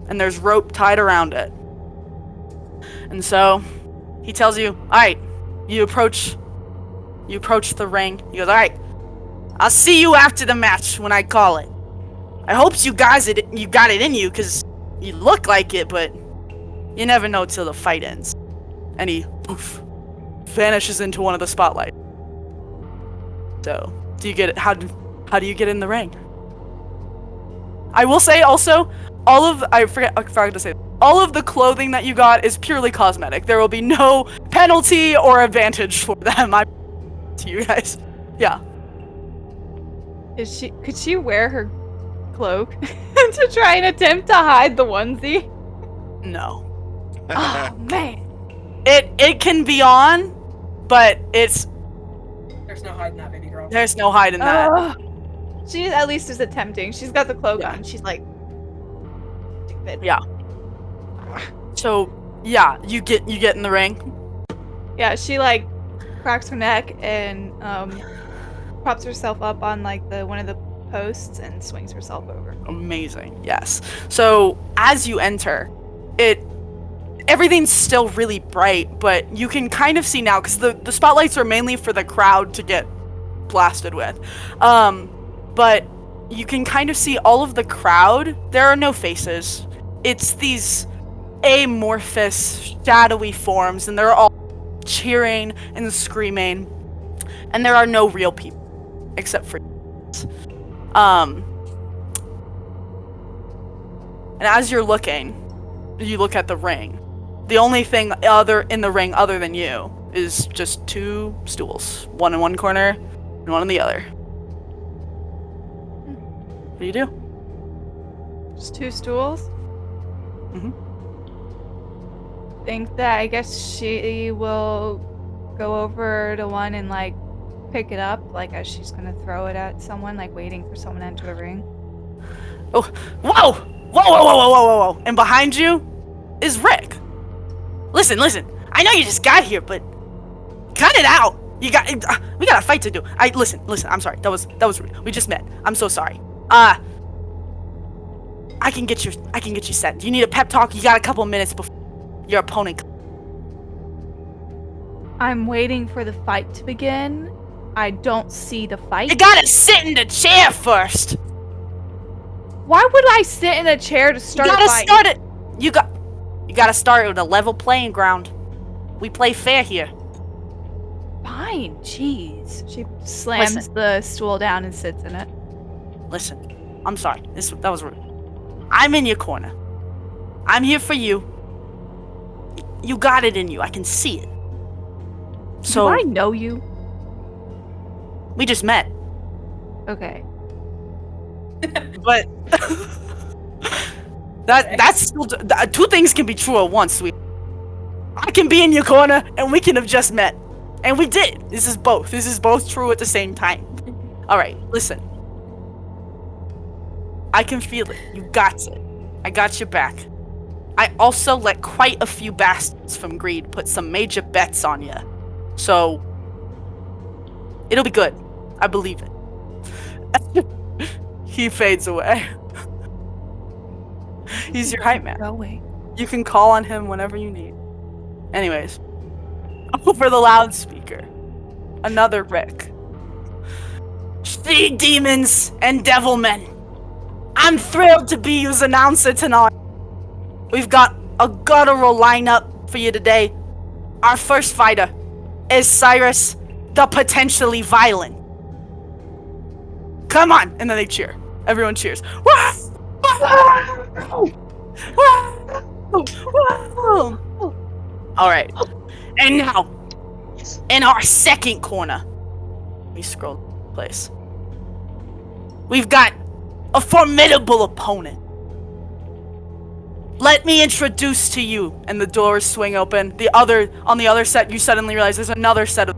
and there's rope tied around it. And so he tells you, all right, you approach the ring. He goes, all right, I'll see you after the match when I call it. I hope you got it in you, because you look like it, but you never know till the fight ends. And he, poof, vanishes into one of the spotlights. So, how do you get in the ring? I will say also, I forgot to say, all of the clothing that you got is purely cosmetic. There will be no penalty or advantage for them. To you guys. Yeah. Could she wear her cloak to try and attempt to hide the onesie? No. Oh man. It can be on, but There's no hiding that, baby girl. there's no hiding that. She at least is attempting. She's got the cloak on. She's like stupid. Yeah. So yeah, you get in the ring. Yeah, she like cracks her neck and props herself up on like one of the posts and swings herself over. Amazing. Yes. So as you enter, everything's still really bright, but you can kind of see now, because the spotlights are mainly for the crowd to get blasted with. But you can kind of see all of the crowd. There are no faces. It's these amorphous, shadowy forms, and they're all cheering and screaming. And there are no real people, except for and as you're looking, you look at the ring. The only thing in the ring other than you is just 2 stools. One in one corner and one in the other. What do you do? Just 2 stools? Mm-hmm. Think that I guess she will go over to one and like pick it up, like as she's gonna throw it at someone, like waiting for someone to enter the ring. Oh, whoa! Whoa! And behind you is Rick. Listen. I know you just got here, but cut it out. We got a fight to do. Listen. I'm sorry. That was rude. We just met. I'm so sorry. I can get you set. Do you need a pep talk? You got a couple minutes before your opponent. I'm waiting for the fight to begin. I don't see the fight. You gotta sit in the chair first. Why would I sit in a chair to start a fight? You gotta start with a level playing ground. We play fair here. Fine, jeez. She slams the stool down and sits in it. Listen, I'm sorry. That was rude. I'm in your corner. I'm here for you. You got it in you. I can see it. So do I know you? We just met. Okay. But that's still, 2 things can be true at once, sweet. I can be in your corner, and we can have just met, and we did. This is both true at the same time. All right, listen. I can feel it. You got it. I got your back. I also let quite a few bastards from greed put some major bets on you, so it'll be good. I believe it. He fades away. He's your hype man. Going. You can call on him whenever you need. Anyways, over the loudspeaker, another Rick. She demons and devilmen. I'm thrilled to be your announcer tonight. We've got a guttural lineup for you today. Our first fighter is Cyrus, the potentially violent. Come on! And then they cheer. Everyone cheers. Alright. And now, in our second corner, let me scroll the place. We've got a formidable opponent. Let me introduce to you, and the doors swing open. On the other set, you suddenly realize there's another set of...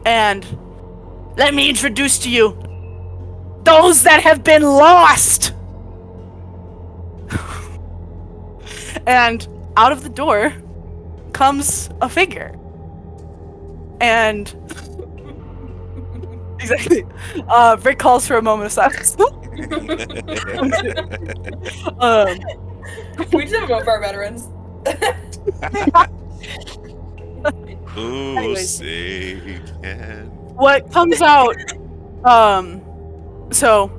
And let me introduce to you those that have been lost. And out of the door comes a figure. And exactly. Rick calls for a moment of silence. We just have a moment for our veterans. Ooh, Anyways. say can. What comes out, so,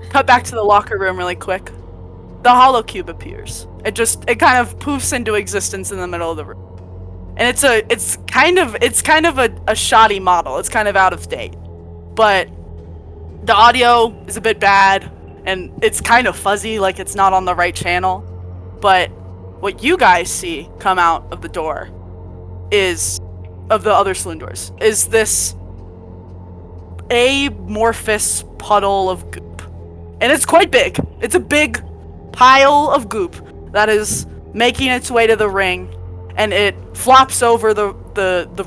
cut back to the locker room really quick. The hollow cube appears. It kind of poofs into existence in the middle of the room. And it's kind of a shoddy model. It's kind of out of date. But the audio is a bit bad, and it's kind of fuzzy, like it's not on the right channel. But what you guys see come out of the door of the other saloon doors, is this amorphous puddle of goop. And it's quite big. It's a big pile of goop that is making its way to the ring, and it flops over the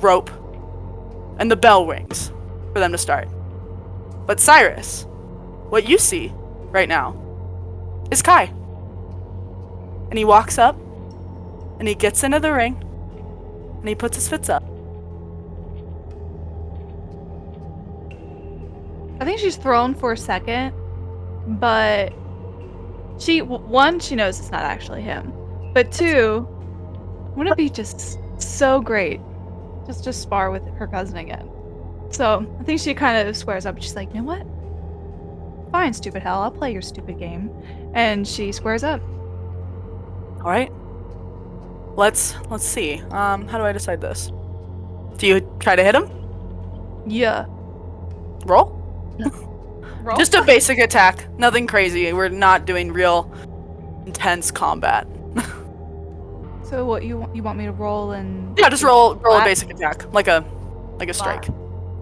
rope, and the bell rings for them to start. But Cyrus, what you see right now is Kai. And he walks up, and he gets into the ring, and he puts his fists up. I think she's thrown for a second, but she knows it's not actually him. But two, wouldn't it be just so great just to spar with her cousin again? So I think she kind of squares up. She's like, you know what? Fine, stupid hell. I'll play your stupid game. And she squares up. All right. Let's see. How do I decide this? Do you try to hit him? Yeah. Roll? Roll? Just a basic attack. Nothing crazy. We're not doing real intense combat. So what you want me to roll and Yeah, just roll a flat? basic attack, like a strike.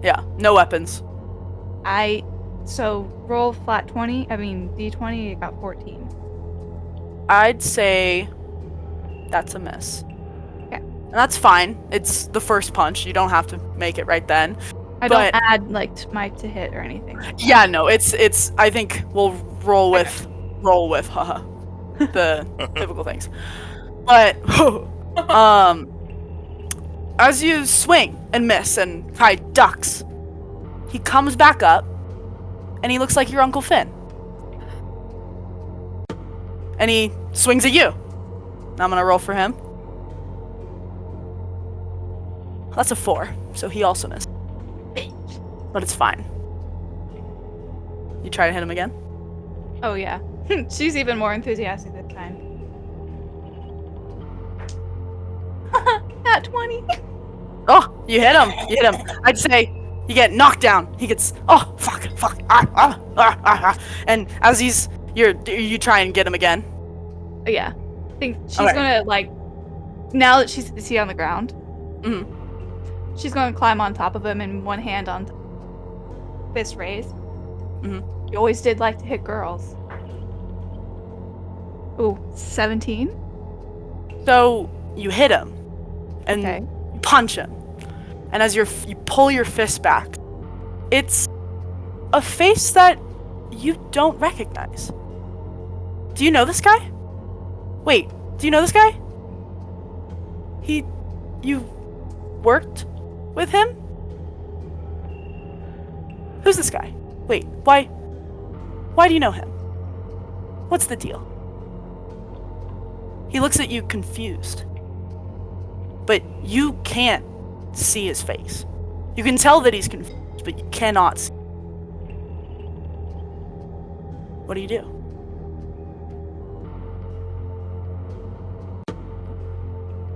Yeah, no weapons. So roll flat 20. D20. It got 14. I'd say that's a miss. Okay. And that's fine. It's the first punch. You don't have to make it right then. I don't add my to hit or anything. Yeah, no, it's. I think we'll roll with, haha, the typical things. But as you swing and miss, and Kai ducks, he comes back up, and he looks like your Uncle Finn. And he swings at you. Now I'm gonna roll for him. That's a 4, so he also missed. But it's fine. You try to hit him again? Oh yeah. She's even more enthusiastic this time. At 20. Oh, you hit him. You hit him. I'd say you get knocked down. He gets, oh, fuck. And as you try and get him again. Yeah. I think she's Okay. gonna, now that is he on the ground? Mm-hmm. She's gonna climb on top of him and one hand on fist raised. Mm-hmm. You always did like to hit girls. Ooh, 17? So you hit him. And Okay. you punch him. And as you pull your fist back, it's a face that you don't recognize. Do you know this guy? Wait, do you know this guy? You worked with him? Who's this guy? Wait, why do you know him? What's the deal? He looks at you confused. But you can't see his face. You can tell that he's confused, but you cannot see. What do you do?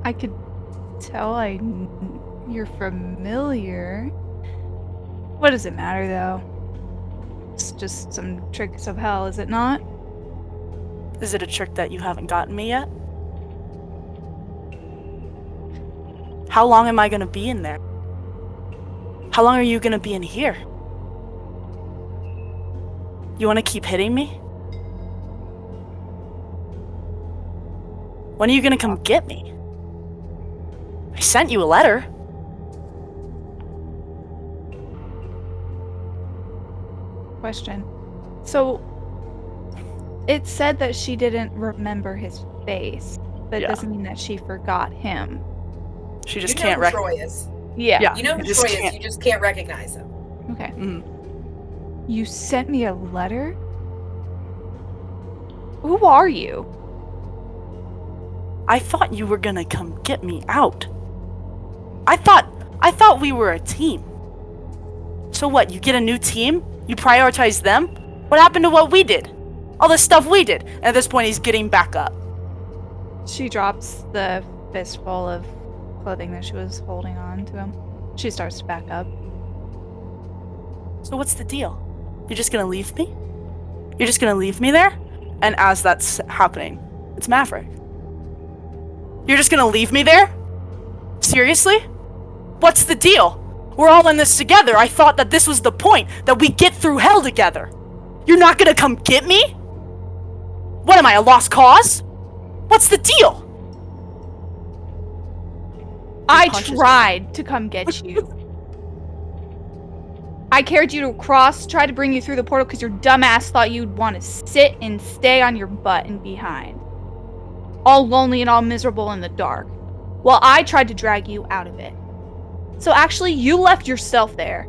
I could tell you're familiar. What does it matter, though? It's just some tricks of hell, is it not? Is it a trick that you haven't gotten me yet? How long am I gonna be in there? How long are you gonna be in here? You wanna keep hitting me? When are you gonna come get me? I sent you a letter. Question. So, it said that she didn't remember his face. but it Yeah. doesn't mean that she forgot him. She just You know can't who recognize. Troy is. Yeah. You know who you just Troy is. can't. You just can't recognize him. Okay. Mhm. You sent me a letter? Who are you? I thought you were gonna come get me out. I thought we were a team. So what, you get a new team? You prioritize them? What happened to what we did? All the stuff we did. And at this point, he's getting back up. She drops the fistful of clothing that she was holding on to him. She starts to back up. So what's the deal? You're just gonna leave me? You're just gonna leave me there? And as that's happening, it's Maverick. You're just gonna leave me there? Seriously? What's the deal? We're all in this together. I thought that this was the point, that we get through hell together. You're not gonna come get me? What am I, a lost cause? What's the deal? I punches tried to come get you. I carried you across, tried to bring you through the portal because your dumbass thought you'd want to sit and stay on your butt and behind. All lonely and all miserable in the dark. While I tried to drag you out of it. So actually, you left yourself there.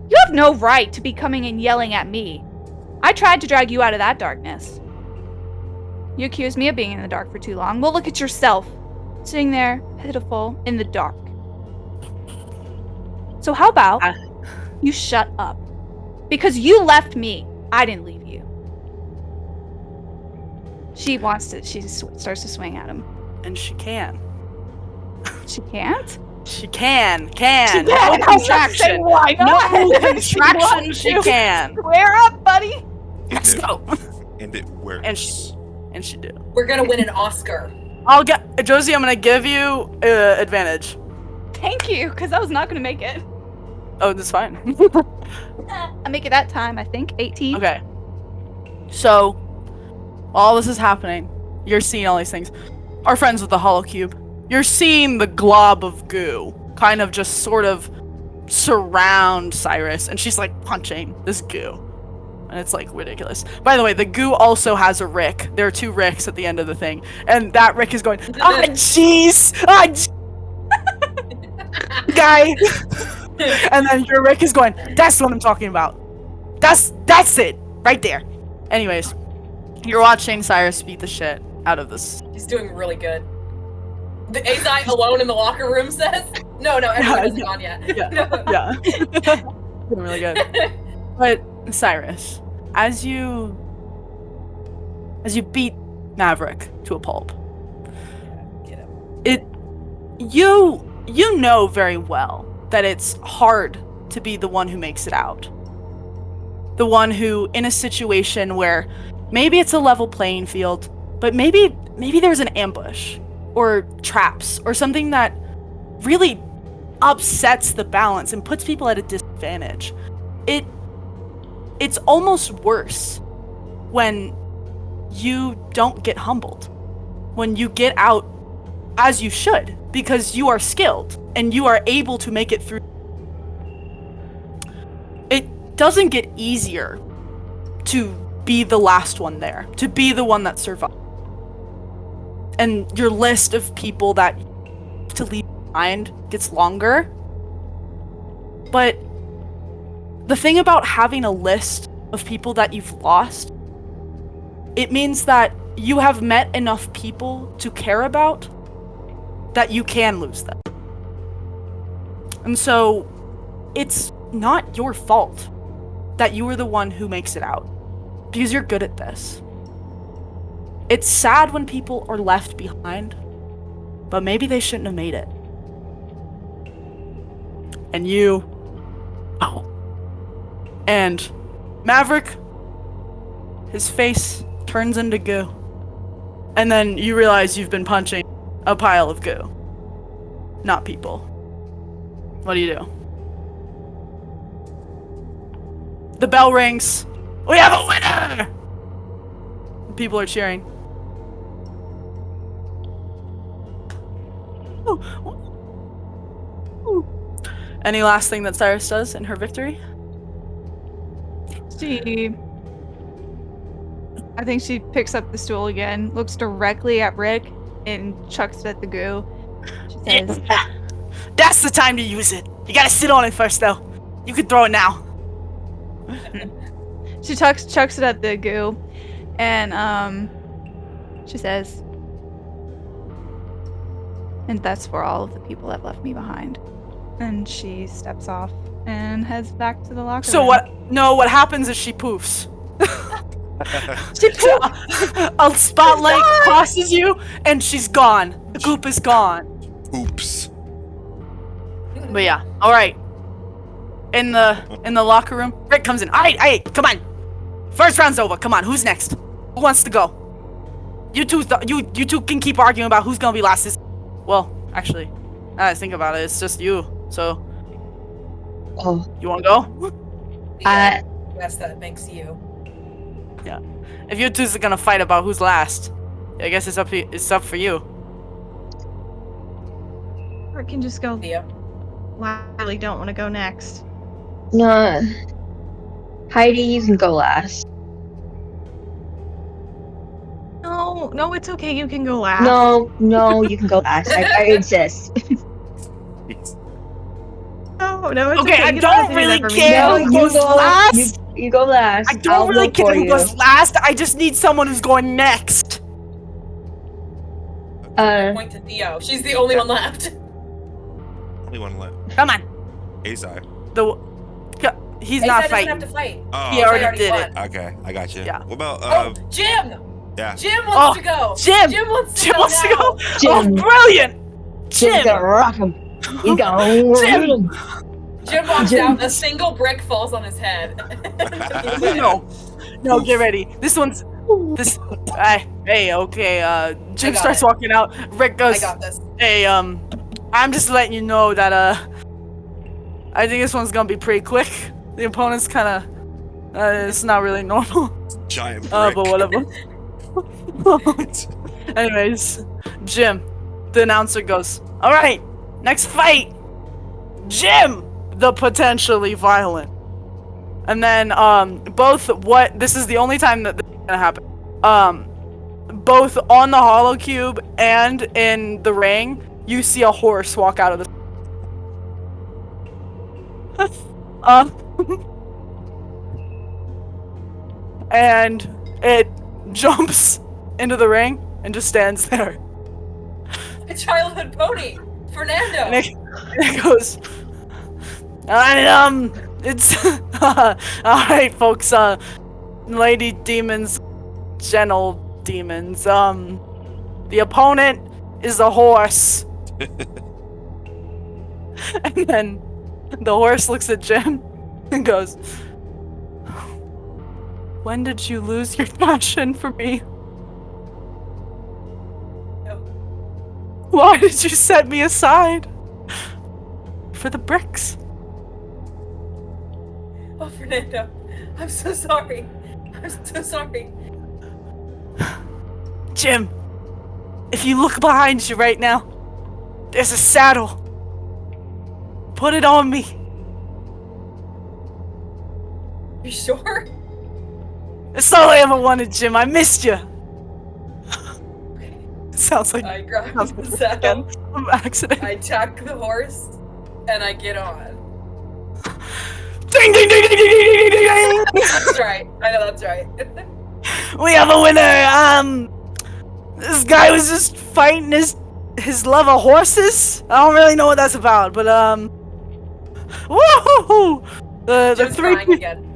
You have no right to be coming and yelling at me. I tried to drag you out of that darkness. You accused me of being in the dark for too long. Well, look at yourself. Sitting there, pitiful, in the dark. So how about you shut up? Because you left me. I didn't leave you. She starts to swing at him. And she can. She can't? She can. She can. No I was about to say, contraction. why not? No She contraction, wants she to. can. Square up, buddy. Let's go. And it works. And she do. We're gonna win an Oscar. I'll get Josie. I'm gonna give you advantage. Thank you, because I was not going to make it. Oh, that's fine. I make it that time, I think. 18. Okay. So, while this is happening, you're seeing all these things. Our friends with the hollow cube. You're seeing the glob of goo kind of just sort of surround Cyrus, and she's like punching this goo. And it's like ridiculous. By the way, the goo also has a Rick. There are 2 Ricks at the end of the thing. And that Rick is going, ah, jeez! Ah, guy! And then your Rick is going, that's what I'm talking about. That's it! Right there. Anyways, you're watching Cyrus beat the shit out of this. He's doing really good. The Azai alone in the locker room says? No, everyone hasn't gone yet. Yeah. No. Yeah. Doing really good. But Cyrus, as you beat Maverick to a pulp, Get him. you know very well that it's hard to be the one who makes it out. The one who, in a situation where maybe it's a level playing field, but maybe there's an ambush or traps or something that really upsets the balance and puts people at a disadvantage. It's almost worse when you don't get humbled. When you get out as you should, because you are skilled and you are able to make it through. It doesn't get easier to be the last one there, to be the one that survived. And your list of people that you have to leave behind gets longer. But the thing about having a list of people that you've lost, it means that you have met enough people to care about that you can lose them. And so, it's not your fault that you were the one who makes it out, because you're good at this. It's sad when people are left behind, but maybe they shouldn't have made it. And you... Oh. And Maverick, his face turns into goo. And then you realize you've been punching a pile of goo, not people. What do you do? The bell rings. We have a winner! People are cheering. Ooh. Any last thing that Cyrus does in her victory? She I think she picks up the stool again, looks directly at Rick, and chucks it at the goo. She says, Yeah. That's the time to use it. You gotta sit on it first, though. You can throw it now. She chucks it at the goo, and she says, and that's for all of the people that left me behind. And she steps off and heads back to the locker room. So what? No, what happens is she poofs. She poofs. A spotlight crosses you, and she's gone. The goop is gone. Oops. But yeah, all right. In the locker room, Rick comes in. All right, come on. First round's over. Come on, who's next? Who wants to go? You two can keep arguing about who's gonna be last. Well, actually, now that I think about it, it's just you. So, you wanna go? Yes, that makes you. Yeah. If you two are gonna fight about who's last, I guess it's up for you. Or it can just go. Yeah. Well, I really don't want to go next. No. Heidi, you can go last. No, it's okay. You can go last. No, you can go last. I insist. No, it's Okay, okay. I You don't have to do really that for me. care No, who goes last. You go last. I don't really vote care for who you. goes last. I just need someone who's going next. Point to Theo. She's the only one left. Only one left. Come on. Azai. He's Asa not doesn't fighting. have to fight. Oh, He already did it. okay, I got you. Yeah. What about Jim! yeah. Jim wants to go! Jim! Jim wants to Jim go wants to now. go. Jim. Oh, brilliant! Jim's Jim! gonna rock him. He's gonna Jim. Jim walks Jim. out, a single brick falls on his head. No, get ready. This. Hey, okay. Jim got starts it. walking out. Rick goes. I got this. Hey, I'm just letting you know that I think this one's gonna be pretty quick. The opponent's kind of, it's not really normal. Giant brick. But whatever. Anyways, Jim, the announcer goes, all right, next fight, Jim, the potentially violent. And then, this is the only time that this is gonna happen. Both on the hollow cube and in the ring, you see a horse walk out of the and it jumps into the ring and just stands there. A childhood pony! Fernando! And it goes, it's alright folks, lady demons, gentle demons, the opponent is the horse. And then the horse looks at Jim and goes, when did you lose your passion for me? No. Why did you set me aside? For the bricks. Oh, Fernando. I'm so sorry. I'm so sorry. Jim, if you look behind you right now, there's a saddle. Put it on me. You sure? That's all I ever wanted, Jim. I missed you. It sounds like I grab the saddle, an accident. I tack the horse, and I get on. Ding, ding, ding, ding, ding, ding, ding, ding. That's right. I know that's right. We have a winner. This guy was just fighting his love of horses. I don't really know what that's about, but woohoo! The Jim's three crying again.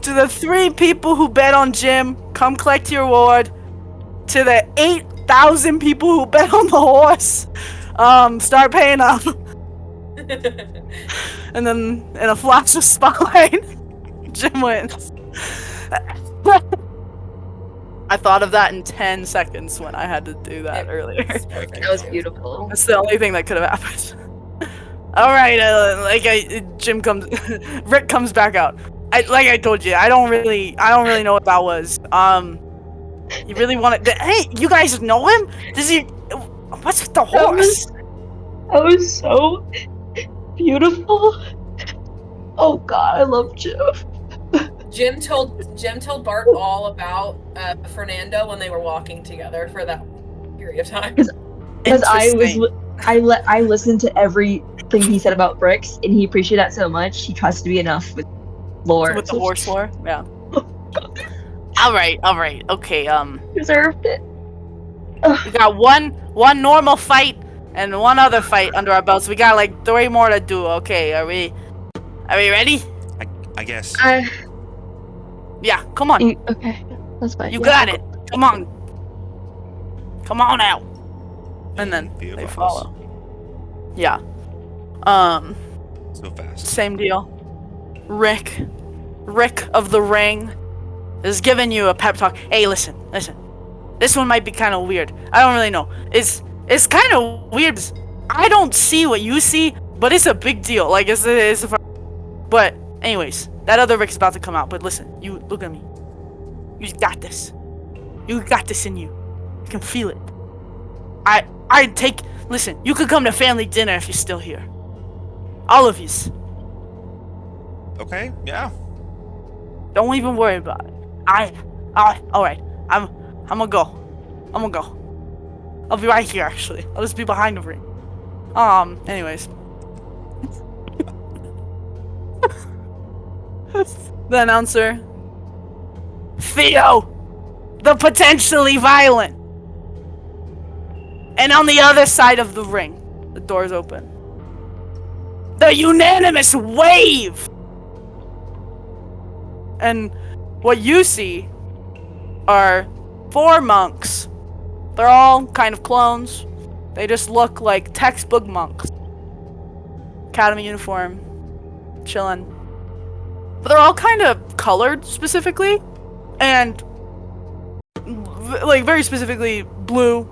to the three people who bet on Jim, come collect your reward. To the 8,000 people who bet on the horse, start paying up. And then in a flash of spotlight, Jim wins. I thought of that in 10 seconds when I had to do that earlier. That was beautiful. That's the only thing that could have happened. All right, Rick comes back out. Like I told you, I don't really know what that was. You really want to? Hey, you guys know him? Does he? What's with the horse? That was so beautiful. Oh God, I love Jim. Jim told Bart all about Fernando when they were walking together for that period of time. Because I Interesting. I listened to everything he said about bricks, and he appreciated that so much. He trusted me enough with lore. With the So horse lore? Yeah. All right. Okay. deserved it. We got one normal fight and one other fight under our belts. We got like 3 more to do. Okay, are we ready? I guess. Yeah, come on. Okay, that's fine. You Yeah, got it. Come on. Come on out. And then The of they us. follow. Yeah. So fast. Same deal. Rick of the Ring is giving you a pep talk. Hey, listen. This one might be kind of weird. I don't really know. It's kind of weird. I don't see what you see, but it's a big deal. Like but anyways, that other Rick's about to come out. But listen, you look at me. You got this. You got this in you. I can feel it. Listen, you could come to family dinner if you're still here. All of yous. Okay, yeah. Don't even worry about it. Alright. I'm gonna go. I'll be right here, actually. I'll just be behind the ring. Anyways. The announcer. Theo! The potentially violent! And on the other side of the ring, the door's open. The unanimous wave! And what you see are 4 monks. They're all kind of clones. They just look like textbook monks. Academy uniform, chillin'. But they're all kind of colored specifically, and like very specifically blue,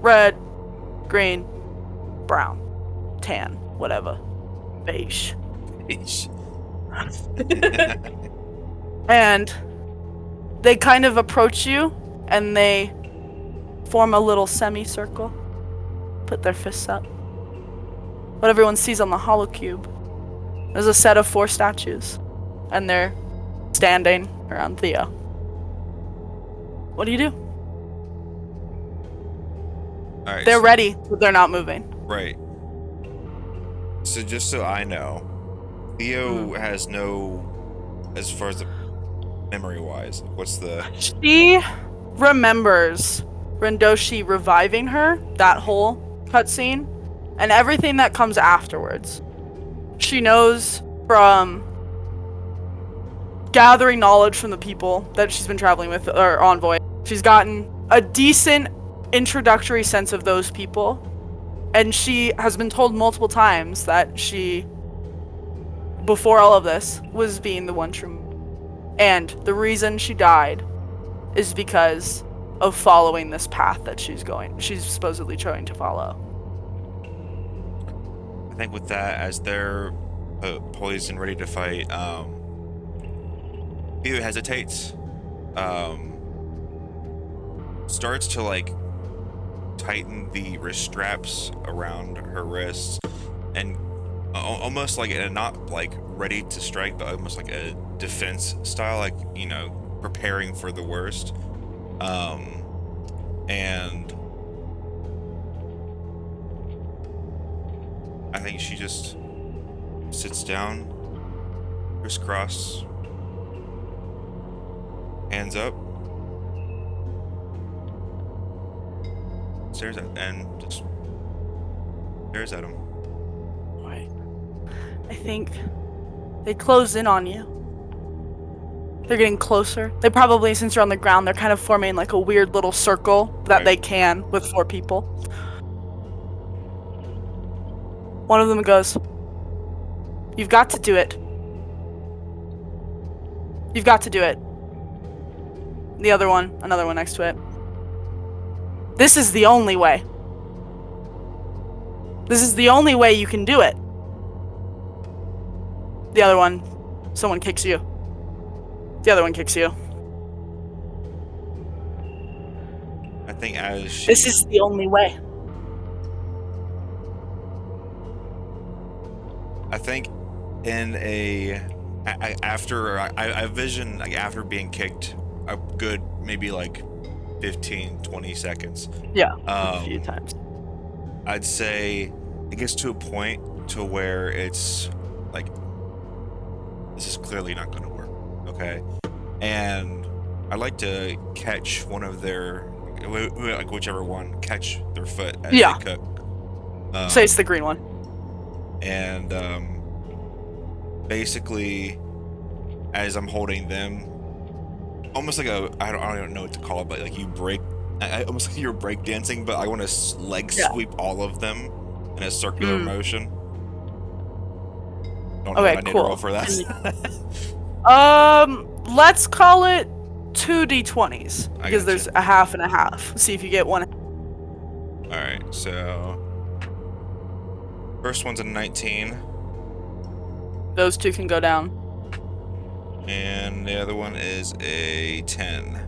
red, green, brown, tan, whatever, beige. Eesh. And they kind of approach you, and they form a little semicircle, put their fists up. What everyone sees on the holocube is a set of 4 statues, and they're standing around Theo. What do you do? All right. They're so- ready, but they're not moving. Right. So just so I know, Theo has no, as far as the memory-wise, what's the? She remembers Rendoshi reviving her, that whole cutscene, and everything that comes afterwards. She knows from gathering knowledge from the people that she's been traveling with, or Envoy. She's gotten a decent introductory sense of those people, and she has been told multiple times that she, before all of this, was being the one true. And the reason she died is because of following this path that she's supposedly trying to follow. I think with that, as they're poised and ready to fight, Theo hesitates, starts to like tighten the wrist straps around her wrists, and almost like not like ready to strike, but almost like a defense style, like, you know, preparing for the worst. And I think she just sits down, crisscross, hands up, stares at, and just stares at him. Right. I think they close in on you. They're getting closer. They probably, since you're on the ground, they're kind of forming like a weird little circle that Right. they can with 4 people. One of them goes, "You've got to do it. You've got to do it." The other one, another one next to it, "This is the only way. This is the only way you can do it." The other one, someone kicks you. The other one kicks you. I think as she, This is the only way. I think in a after I vision like after being kicked a good maybe like 15-20 seconds. Yeah, a few times. I'd say it gets to a point to where it's like, this is clearly not going to work, okay? And I'd like to catch one of their, like whichever one, catch their foot as Yeah. they cook. Say it's the green one. And basically, as I'm holding them, almost like I don't even know what to call it, but like you break, almost like you're break dancing, but I want to leg sweep all of them in a circular motion. Don't know Okay, what I need to cool. roll for that. Let's call it 2d20s I because there's a half and a half. See if you get one. All right, so first one's a 19, Those two can go down. and the other one is a 10.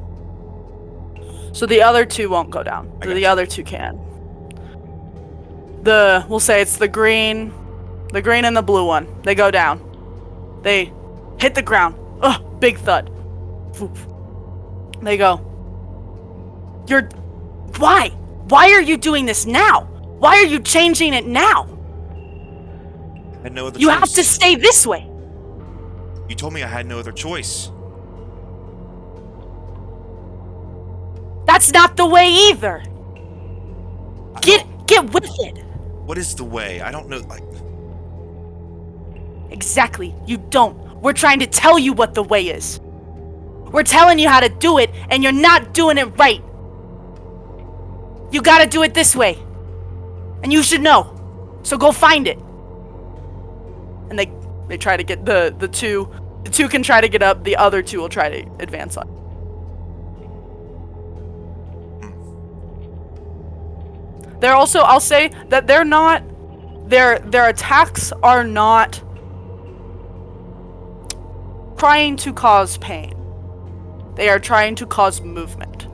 So the other two won't go down. I The gotcha. other two can. We'll say it's the green and the blue one. They go down. They hit the ground. Ugh, big thud. Woof. They go. Why? Why are you doing this now? Why are you changing it now? I had no other You choice. have to stay this way. You told me I had no other choice. That's not the way either. Get with it. What is the way? I don't know. Like, Exactly. You don't. We're trying to tell you what the way is. We're telling you how to do it, and you're not doing it right. You gotta do it this way. And you should know. So go find it. And they try to get the two can try to get up, the other two will try to advance on. They're also, I'll say that they're not, their attacks are not trying to cause pain. They are trying to cause movement.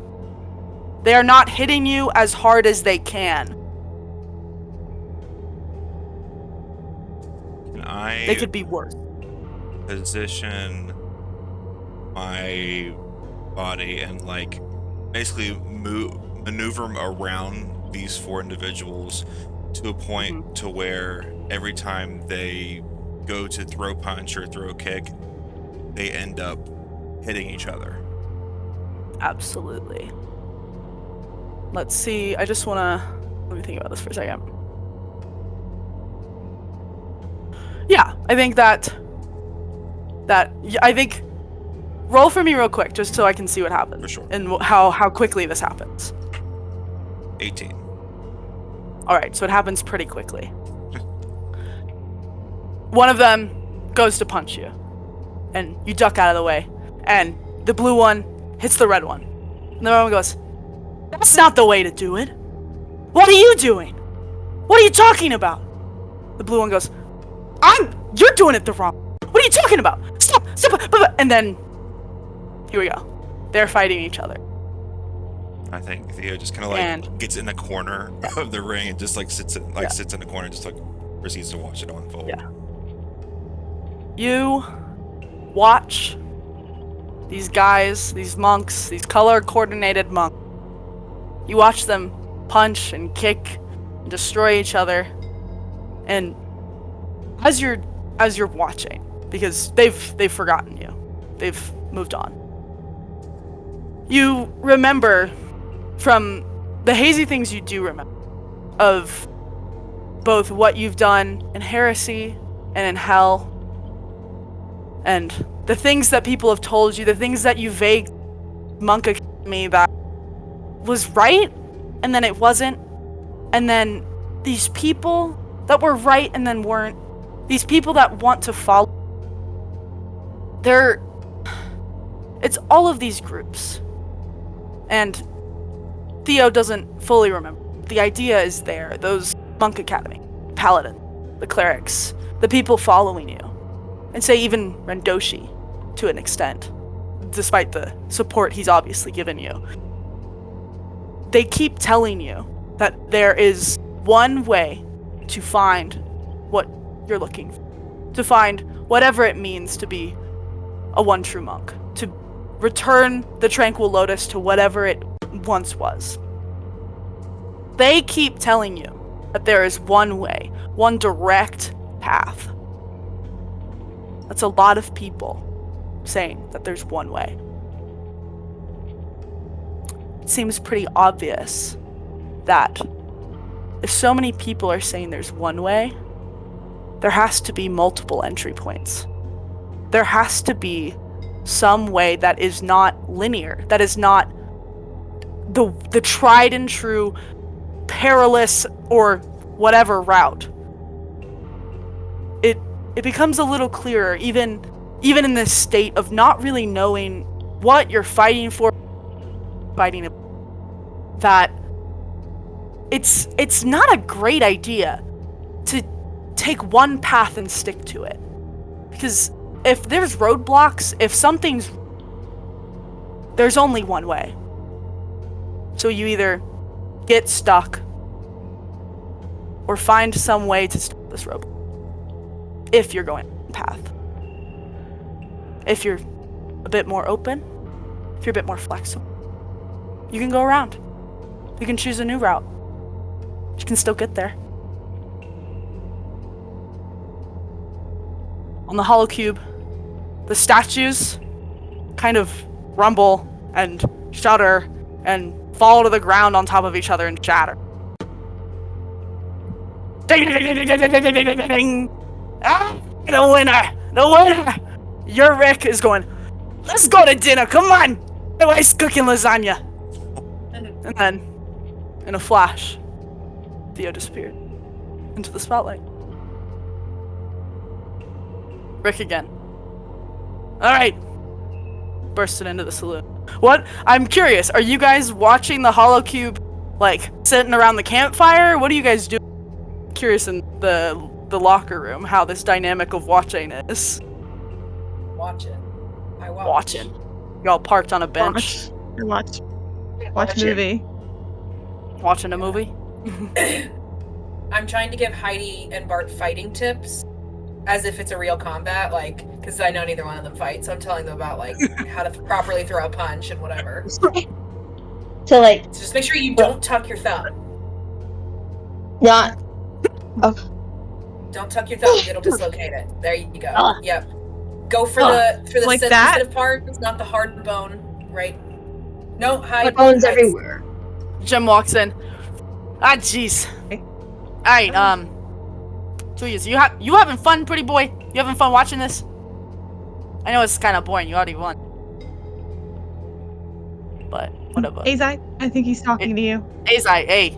They are not hitting you as hard as they can. can I They could be worse. position my body and like basically maneuver around these four individuals to a point to where every time they go to throw punch or throw kick, they end up hitting each other. Absolutely. Let's see. I just want to... Let me think about this for a second. Yeah, I think I think... Roll for me real quick, just so I can see what happens. For sure. And how quickly this happens. 18. Alright, so it happens pretty quickly. One of them goes to punch you. And you duck out of the way. And the blue one hits the red one. And the red one goes, "That's not the way to do it. What are you doing? What are you talking about?" The blue one goes, "You're doing it the wrong. What are you talking about? Stop. And then, here we go. They're fighting each other. I think Theo just kind of like gets in the corner of the ring and just like sits in the corner and just like proceeds to watch it unfold. Yeah. You watch these guys, these monks, these color-coordinated monks. You watch them punch and kick and destroy each other. And as you're watching, because they've forgotten you, they've moved on. You remember from the hazy things you do remember of both what you've done in heresy and in hell, and the things that people have told you, the things that you vague monk academy that was right and then it wasn't, and then these people that were right and then weren't, these people that want to follow, it's all of these groups. And Theo doesn't fully remember. The idea is there. Those monk academy, paladin, the clerics, the people following you, and say even Rendoshi to an extent, despite the support he's obviously given you. They keep telling you that there is one way to find what you're looking for, to find whatever it means to be a one true monk, to return the Tranquil Lotus to whatever it once was. They keep telling you that there is one way, one direct path. That's a lot of people saying that there's one way. It seems pretty obvious that if so many people are saying there's one way, there has to be multiple entry points. There has to be some way that is not linear, that is not the tried and true perilous or whatever route. It becomes a little clearer, even in this state of not really knowing what you're fighting for, that it's not a great idea to take one path and stick to it. Because if there's roadblocks, if something's... there's only one way. So you either get stuck or find some way to stop this roadblock. If you're going on the path. If you're a bit more open, if you're a bit more flexible, you can go around. You can choose a new route. You can still get there. On the hollow cube, the statues kind of rumble and shudder and fall to the ground on top of each other and shatter. Ah, the winner! The winner! Your Rick is going, let's go to dinner, come on! My wife's cooking lasagna. And then, in a flash, Theo disappeared into the spotlight. Rick again. Alright. Bursted into the saloon. What? I'm curious, are you guys watching the hollow cube, like, sitting around the campfire? What do you guys do? Curious in the locker room how this dynamic of watching is. Watching. I watch. Watching. Y'all parked on a bench. Watch a movie. Watching a movie? I'm trying to give Heidi and Bart fighting tips as if it's a real combat, like, because I know neither one of them fight, so I'm telling them about, like, how to properly throw a punch and whatever. So, like, So just make sure you don't tuck your thumb. not. Don't tuck your thumb, it'll dislocate it. There you go. Yep. Go for the Like sensitive that? part, it's not the hard bone, right? No, My hide. bones everywhere. Jim walks in. Ah, jeez. Alright, Julius, you having fun, pretty boy? You having fun watching this? I know it's kind of boring, you already won. But, whatever. Azai, I think he's talking to you. Azai, hey.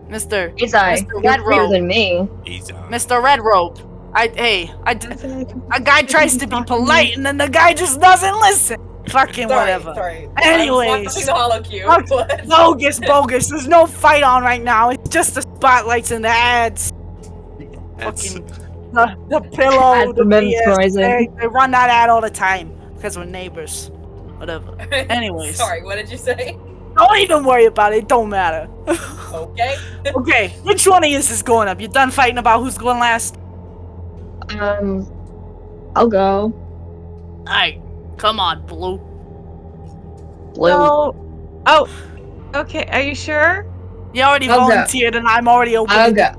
Mr. Azai, Mr. you're Red freer Robe. than me. Mr. Red Robe. A guy tries to be Talking to polite and then the guy just doesn't listen. Fucking whatever. Sorry. Anyways. I was watching the hollow cube. Bogus. There's no fight on right now. It's just the spotlights and the ads. Fucking the pillow. Ads The for mesmerizing. BS. They run that ad all the time because we're neighbors. Whatever. Anyways. Sorry, what did you say? Don't even worry about it. It don't matter. Okay. Okay. Which one of you is going up? You done fighting about who's going last? I'll go. Alright. Come on, Blue. Blue. No. Oh. Okay, are you sure? You already I'll go. volunteered and I'm already open. I'll go.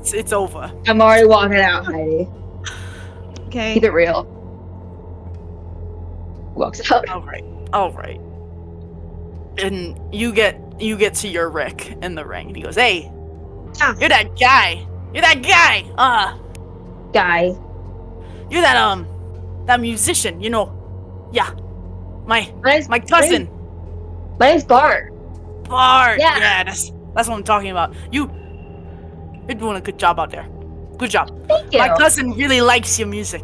It's over. I'm already walking out, Heidi. Okay. Keep it real. Walks out. Alright. And you get to your Rick in the ring and he goes, hey, Yeah. you're that guy. Guy. You're that musician, you know. Yeah. My cousin. My name's Bart. Bart. Yeah. Yeah, that's what I'm talking about. You're doing a good job out there. Good job. Thank you. My cousin really likes your music.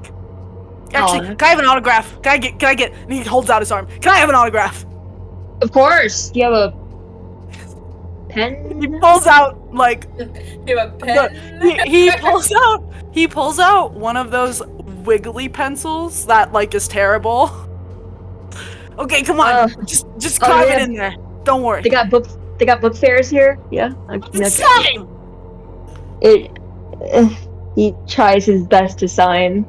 Actually, Aw. can I have an autograph? Can I get? And he holds out his arm. Can I have an autograph? Of course. You have a pen? He pulls out like You have a pen? he pulls out one of those wiggly pencils that like is terrible. Okay, come on. Just carve it in there. Don't worry. They got book fairs here. Yeah. Sign! He tries his best to sign.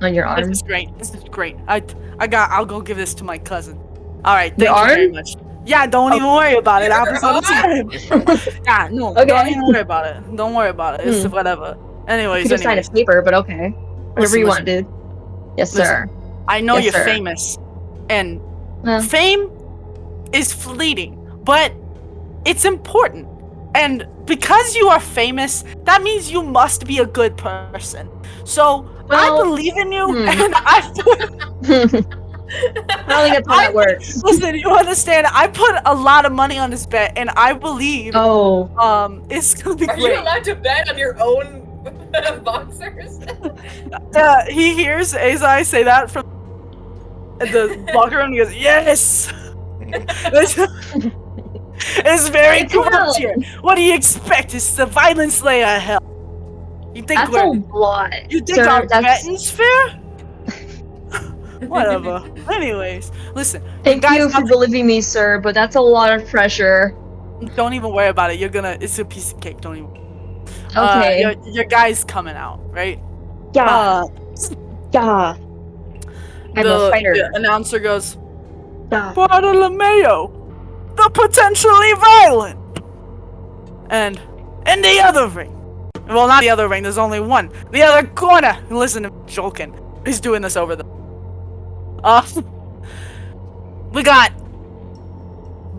on your arm. This is great. This is great. I'll go give this to my cousin. All right, Your thank you very arm? much. Yeah, don't even worry about it. I'll Your Yeah, no, Okay. don't even worry about it. Don't worry about it. It's whatever. You Anyways, could just sign a paper, but okay. Whatever you want, dude. Yes, sir. I know Yes, you're sir. famous, and Well, fame is fleeting, but it's important. And because you are famous, that means you must be a good person. So I Well, believe in you, hmm. and I don't think that's how that works. listen. You understand? I put a lot of money on this bet, and I believe Oh, it's gonna be Are you great. allowed to bet on your own boxers? He hears Azai say that from the locker room. He goes, "Yes." It's very It's corrupt hell. here. What do you expect? It's the violent slayer hell. You think that's a lot. You think sir, our that's- betting's fair? Whatever. Anyways, listen. Thank guys you for have- believing me, sir, but that's a lot of pressure. Don't even worry about it. It's a piece of cake. Don't even. Okay. Your guy's coming out, right? yeah. Yeah. I'm a fighter. The announcer goes, Yeah. Bartolomeo, the potentially violent. And in the other ring. Well, not the other ring, there's only one. The other corner. Listen to me joking. He's doing this over the. We got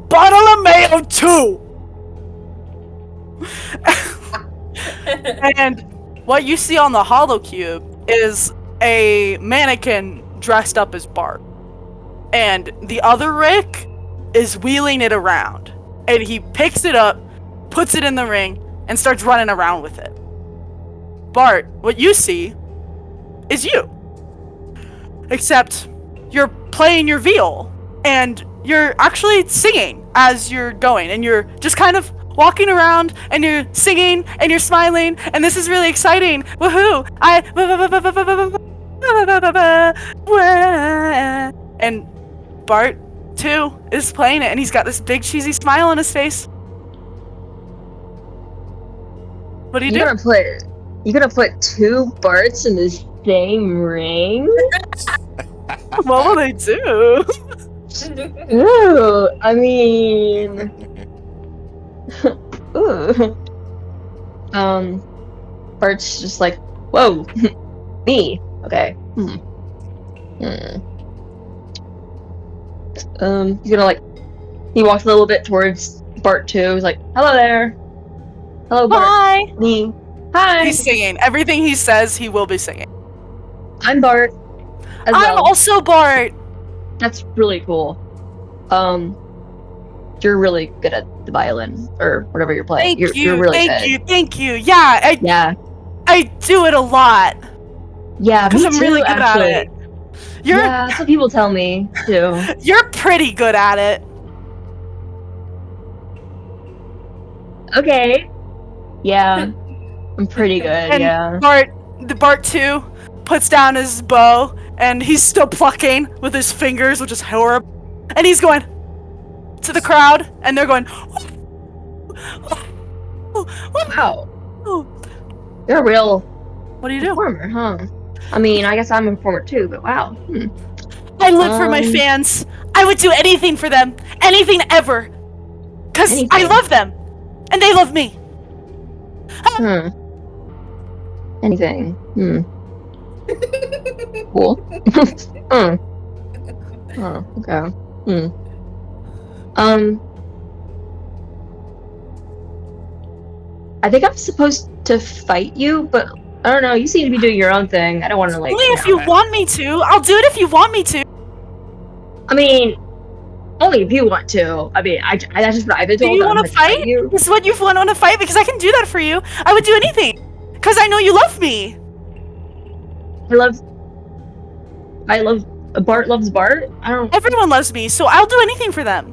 Bartolomeo 2. And what you see on the holocube is a mannequin dressed up as Bart. And the other Rick is wheeling it around. And he picks it up, puts it in the ring, and starts running around with it. Bart, what you see is you. Except you're playing your viol, and you're actually singing as you're going, and you're just kind of walking around, and you're singing, and you're smiling, and this is really exciting. Woohoo! And Bart, too, is playing it, and he's got this big cheesy smile on his face. What do you do? You gonna put two Barts in the same ring? What will they do? Ooh, I mean, ooh. Bart's just like, whoa, me. Okay. He's gonna he walks a little bit towards Bart too. He's like, hello there. Hello, Bart. Hi. Me. Hi. He's singing. Everything he says, he will be singing. I'm Bart. As I'm well. also Bart. That's really cool. You're really good at the violin or whatever you're playing. You're really good. Thank you. Yeah, Yeah. I do it a lot Yeah, because me I'm too, really good actually. at it. You're Yeah, that's what people tell me too. you're pretty good at it. Okay. Yeah. I'm pretty good, And yeah. Bart 2 puts down his bow and he's still plucking with his fingers, which is horrible. And he's going to the crowd and they're going Wow. You're a real What do you do? performer, huh? I mean, I guess I'm a performer too, but wow. I live for my fans. I would do anything for them. Anything ever. Cause I Anything. love them. And they love me. Anything. Cool. Oh, okay. I think I'm supposed to fight you, but I don't know. You seem to be doing your own thing. I don't want to Only if you want me to. I'll do it if you want me to. I mean, only if you want to. I mean, that's just what I've been Do told. you that I'm want to gonna fight? you. This is what you want to fight because I can do that for you. I would do anything because I know you love me. Bart loves Bart. I don't. Everyone loves me, so I'll do anything for them.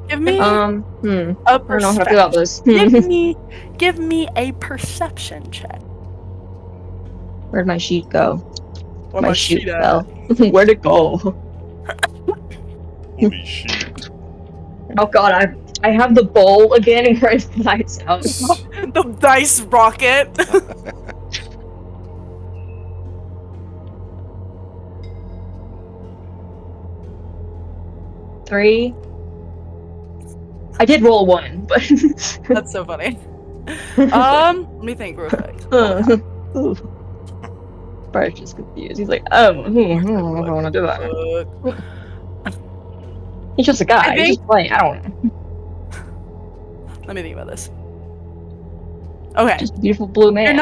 Give me I a don't know how to feel perception. about this. Give me a perception check. Where'd my sheet go? Where my my sheet sheet at? fell. Where'd it go? Holy shit. Oh god, I have the bowl again and where it flies out. The dice rocket. Three. I did roll 1, but That's so funny. Let me think real quick. Ooh. Bart's just confused. He's like, I don't want to do that. He's just a guy. He's just playing. I don't know. Let me think about this. Okay. Just a beautiful blue man.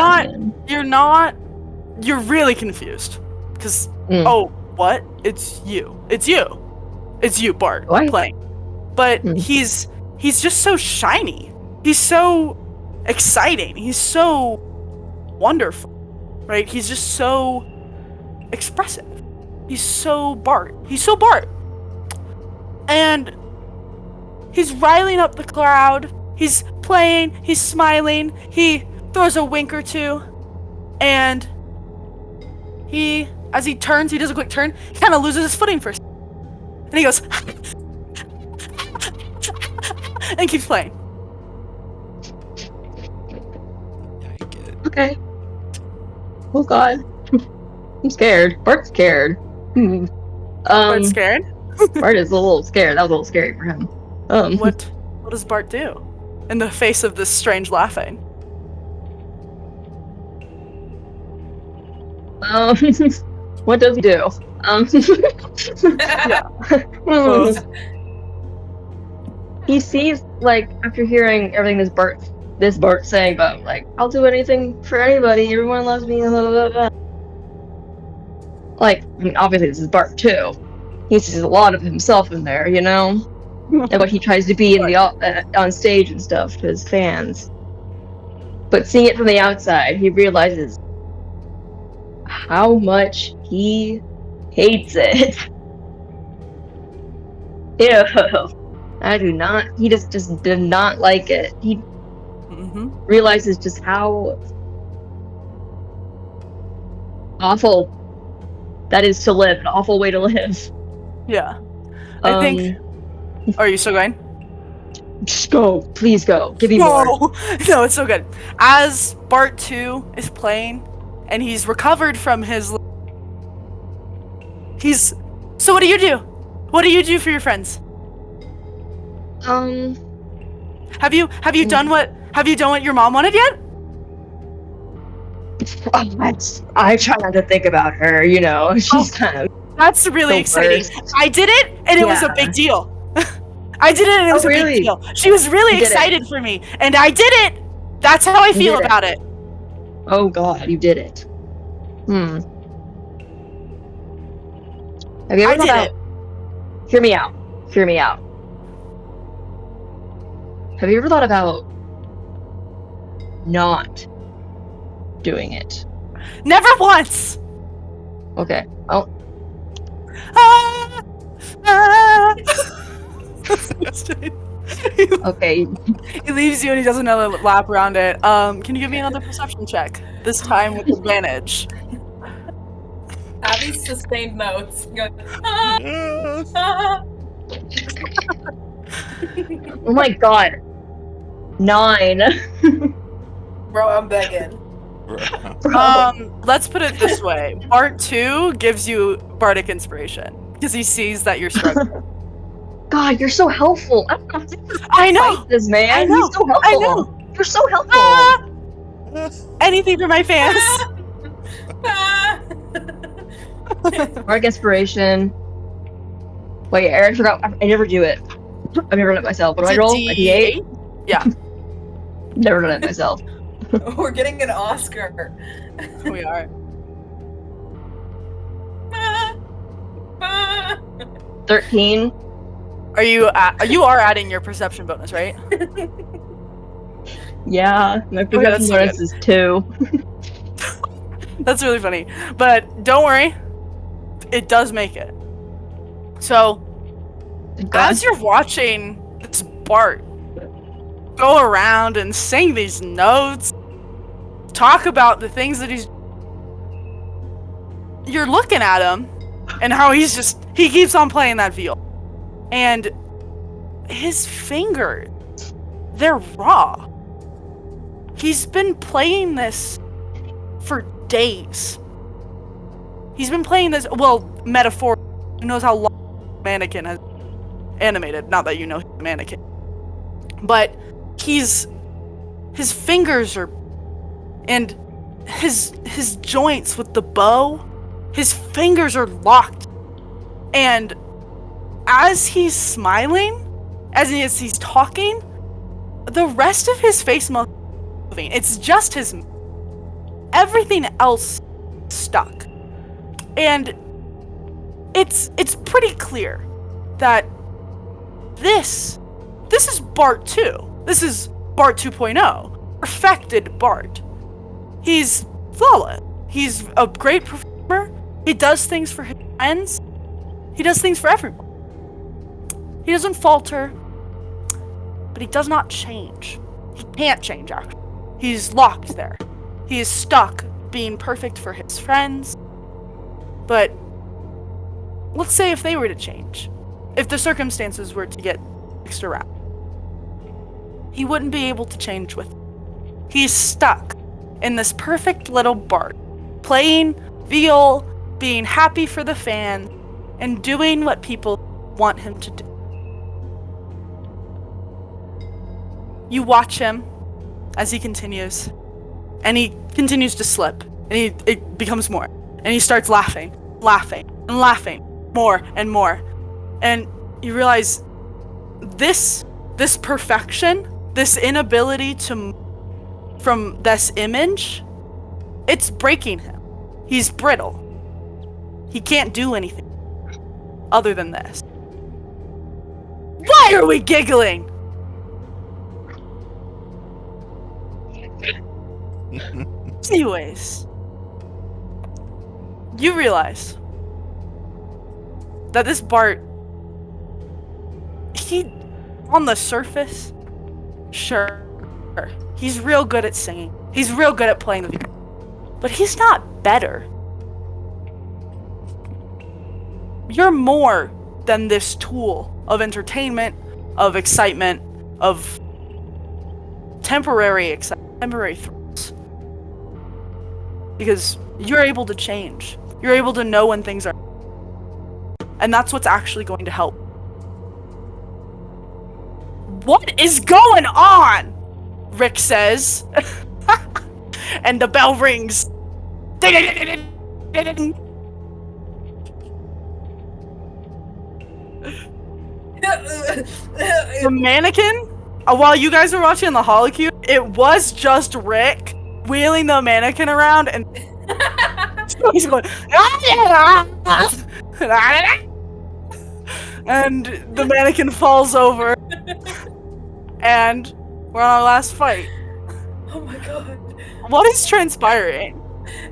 You're really confused. Because, oh, what? It's you, Bart, playing. But he's just so shiny. He's so exciting. He's so wonderful, right? He's just so expressive. He's so Bart. And he's riling up the crowd. He's playing. He's smiling. He throws a wink or two. And as he turns, he does a quick turn. He kind of loses his footing for a second. And he goes, and keeps playing. Yeah, I get it. Okay. Oh god. I'm scared. Bart's scared. Bart's scared? Bart is a little scared. That was a little scary for him. What does Bart do? In the face of this strange laughing. What does he do? He sees, like, after hearing everything this Bart's saying about, like, I'll do anything for anybody, everyone loves me, blah, blah, blah. Like, I mean, obviously this is Bart too. He sees a lot of himself in there, you know? And what he tries to be in the on stage and stuff to his fans. But seeing it from the outside, he realizes how much he hates it. Ew. I do not. He just did not like it. He realizes just how awful that is to live. An awful way to live. Yeah. I think. Are you still going? Just go. Please go. Give me more. No, it's so good. As Bart 2 is playing, and he's recovered from his. So what do you do? What do you do for your friends? Have you done what your mom wanted yet? I try not to think about her, you know. She's kind of. That's really exciting. I did it, and it was a big deal. I did it, and it was a big deal. She was really excited for me, and I did it. That's how I feel about it. Oh God, you did it. Have you ever thought about? Hear me out. Have you ever thought about not doing it? Never once. Okay. Oh. Okay. He leaves you and he does another lap around it. Can you give me another perception check? This time with advantage. Abby's sustained notes. Oh my God. 9. Bro, I'm begging. Let's put it this way. Bart 2 gives you bardic inspiration because he sees that you're struggling. God, you're so helpful. I don't have to fight this man. I know. He's so helpful. I know. You're so helpful. Anything for my fans. Bardic inspiration. Wait, I forgot. I never do it. I've never done it myself. What do I roll? A D8? Yeah. Never done it myself. We're getting an Oscar. We are. 13. You are adding your perception bonus, right? Yeah, my perception bonus is 2. That's really funny. But don't worry. It does make it. So, as you're watching this Bart go around and sing these notes, talk about the things that you're looking at him and how he keeps on playing that viol. And his fingers, they're raw. he's been playing this for days. He's been playing this, well, metaphor. Who knows how long the mannequin has animated? Not that you know he's a mannequin. But his fingers are, and his joints with the bow, his fingers are locked. And as he's smiling, as he's talking, the rest of his face moving. It's just his, everything else stuck. And it's pretty clear that this is Bart 2. This is Bart 2.0. Perfected Bart. He's flawless. He's a great performer. He does things for his friends. He does things for everyone. He doesn't falter, but he does not change. He can't change, actually. He's locked there. He is stuck being perfect for his friends. But let's say if they were to change, if the circumstances were to get mixed around, he wouldn't be able to change with them. He's stuck in this perfect little Bart, playing viol, being happy for the fans, and doing what people want him to do. You watch him as he continues, and he continues to slip, and it becomes more, and he starts laughing, and laughing, more and more, and you realize this perfection, this inability to from this image, it's breaking him. He's brittle. He can't do anything other than this. Why are we giggling? Anyways, you realize that this Bart, he, on the surface, sure, he's real good at singing. He's real good at playing the violin. But he's not better. You're more than this tool of entertainment, of excitement, of temporary thrills. Because you're able to change. You're able to know when things are... And that's what's actually going to help. What is going on? Rick says. And the bell rings. The mannequin, while you guys were watching the Holocube, it was just Rick wheeling the mannequin around, and he's going, and the mannequin falls over, and we're on our last fight. Oh my god. What is transpiring?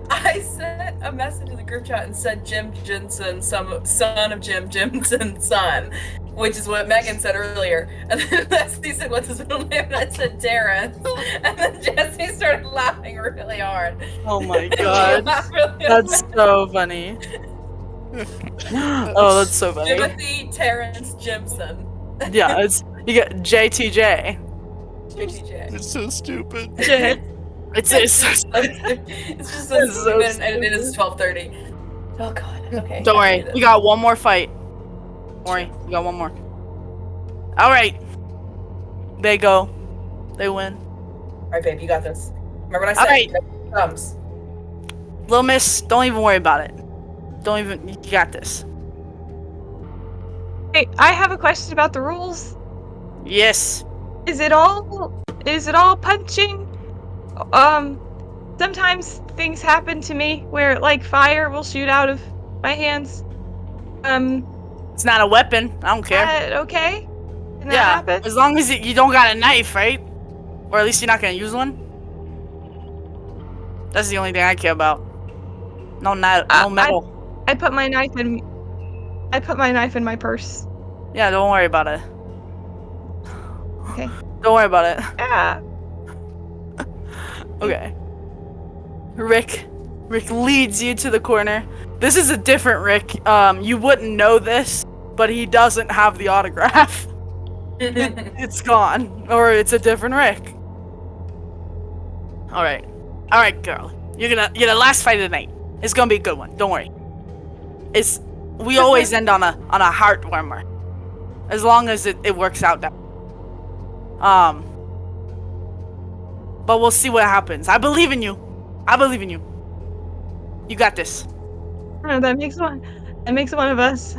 I sent a message in the group chat and said Jim Jensen, son of Jim Jensen's son, which is what Megan said earlier. And then Leslie said, what's his middle name? And I said Darren. And then Jesse started laughing really hard. Oh my god. That's so funny. Oh, that's so funny. Timothy Terrence Jimson. Yeah, you get JTJ. JTJ. It's so stupid. It's so stupid. It's just so stupid, and it is 12:30. Oh god. Okay. Don't worry, we got one more fight. Don't worry, we got one more. All right. They go. They win. All right, babe, you got this. Remember what I said? All right. Thumbs. Little miss, don't even worry about it. You got this. Hey, I have a question about the rules. Yes. Is it all punching? Sometimes things happen to me where like fire will shoot out of my hands. It's not a weapon. I don't care. Okay? Can that Yeah, happen? as long as you don't got a knife, right? Or at least you're not gonna use one. That's the only thing I care about. No metal. I put my knife in my purse. Yeah, don't worry about it. Okay. Don't worry about it. Yeah. Okay. Rick leads you to the corner. This is a different Rick. You wouldn't know this, but he doesn't have the autograph. It's gone. Or it's a different Rick. All right, girl. You're the last fight of the night. It's gonna be a good one. Don't worry. We always end on a heartwarmer, as long as it works out. But we'll see what happens. I believe in you. You got this. That makes one of us.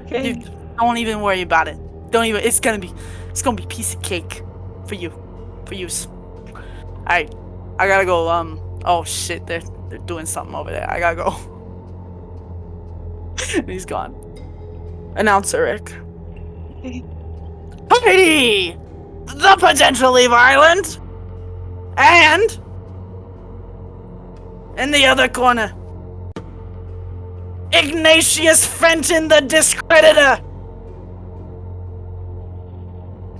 Okay. You don't even worry about it. Don't even. It's gonna be a piece of cake for you. Alright, I gotta go. Oh shit, they're doing something over there. I gotta go. And he's gone. Announcer Rick. Okay. Heidi, the potentially violent, and in the other corner, Ignatius Fenton, the discreditor.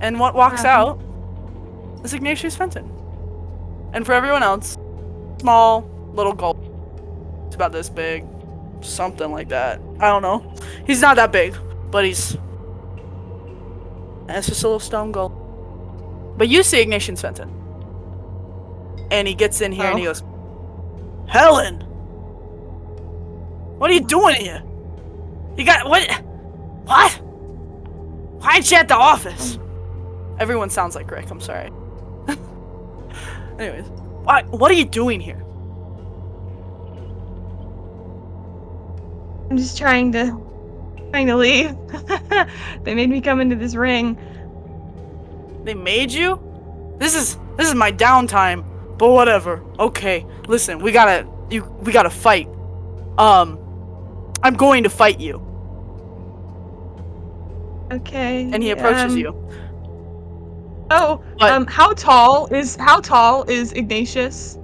And what walks out is Ignatius Fenton. And for everyone else, small little gold. It's about this big, something like that. I don't know. He's not that big, but it's just a little stone gold. But you see Ignatius Fenton. And he gets in here and he goes, Helen! What are you doing here? You got, what? What? Why aren't you at the office? Everyone sounds like Rick, I'm sorry. Anyways, what are you doing here? I'm just trying to leave. They made me come into this ring. They made you? This is my downtime. But whatever. Okay. Listen, we gotta fight. I'm going to fight you. Okay. And he approaches you. Oh, But- how tall is Ignatius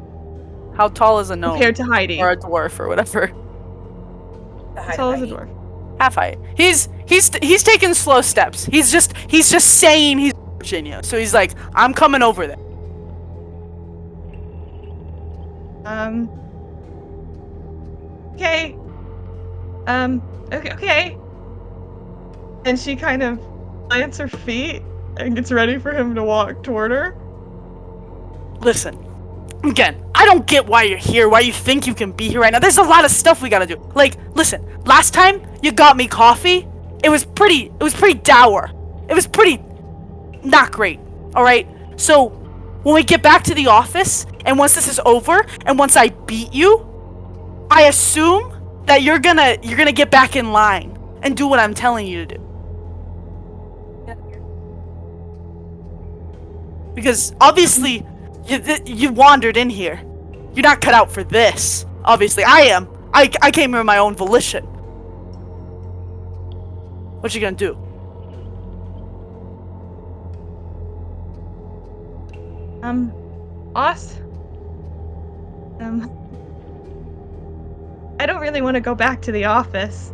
How tall is a gnome? compared to Heidi? Or a dwarf or whatever. How tall is a dwarf? Half height. He's taking slow steps. He's just saying he's Virginia. So he's like, I'm coming over there. Okay. Okay. And she kind of plants her feet and gets ready for him to walk toward her. Listen. Again, I don't get why you're here, why you think you can be here right now. There's a lot of stuff we gotta do. Like, listen, last time you got me coffee, it was pretty dour. It was pretty not great. Alright? So when we get back to the office, and once this is over, and once I beat you, I assume that you're gonna get back in line and do what I'm telling you to do. Because obviously you wandered in here. You're not cut out for this. Obviously, I am. I came here of my own volition. What you gonna do? Boss? I don't really want to go back to the office.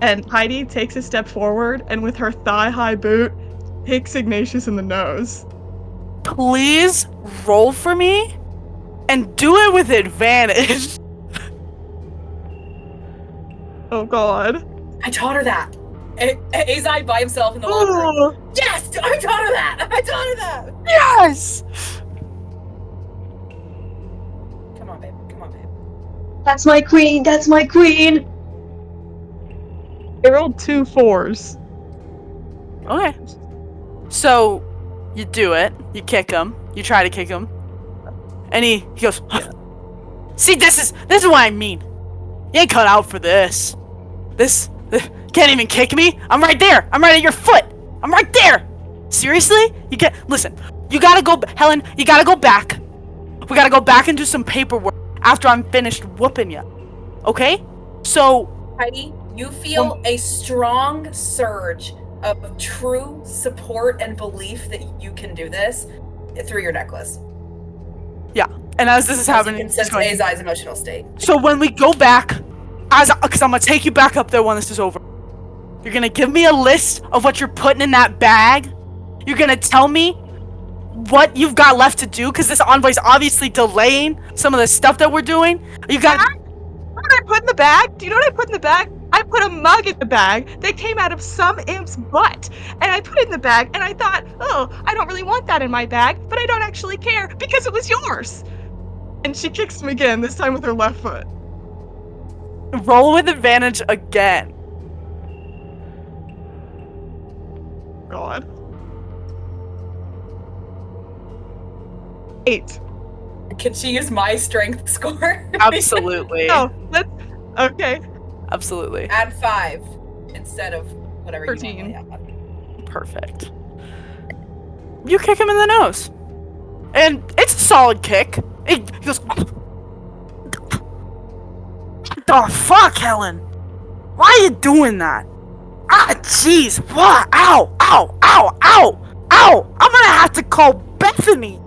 And Heidi takes a step forward and with her thigh-high boot, hits Ignatius in the nose. Please roll for me and do it with advantage. Oh god. I taught her that. Azai by himself in the locker room. Yes! I taught her that! Yes! Come on, babe. That's my queen! That's my queen! They rolled 2 4s. Okay. So, you do it. You kick him. You try to kick him. And he goes, See, this is what I mean. You ain't cut out for this. This can't even kick me. I'm right there. I'm right at your foot. I'm right there. Seriously? Listen, you gotta go, Helen, you gotta go back. We gotta go back and do some paperwork after I'm finished whooping you. Okay? So, Heidi, you feel a strong surge of true support and belief that you can do this through your necklace. yeah. And as this is happening, You can sense Azai's emotional state. so when we go back, because I'm gonna take you back up there when this is over. You're gonna give me a list of what you're putting in that bag. You're gonna tell me what you've got left to do, because this envoy's obviously delaying some of the stuff that we're doing. You got. What did I put in the bag? Do you know what I put in the bag? I put a mug in the bag that came out of some imp's butt. And I put it in the bag and I thought, oh, I don't really want that in my bag, but I don't actually care because it was yours. And she kicks him again, this time with her left foot. Roll with advantage again. God. 8. Can she use my strength score? Absolutely. No, let's. Okay. Absolutely. Add 5 instead of whatever 13. you normally add. Perfect. You kick him in the nose. And it's a solid kick. He goes, what the fuck, Helen? Why are you doing that? Ah, jeez. What? Ow, ow, ow, ow, ow. I'm gonna have to call Bethany.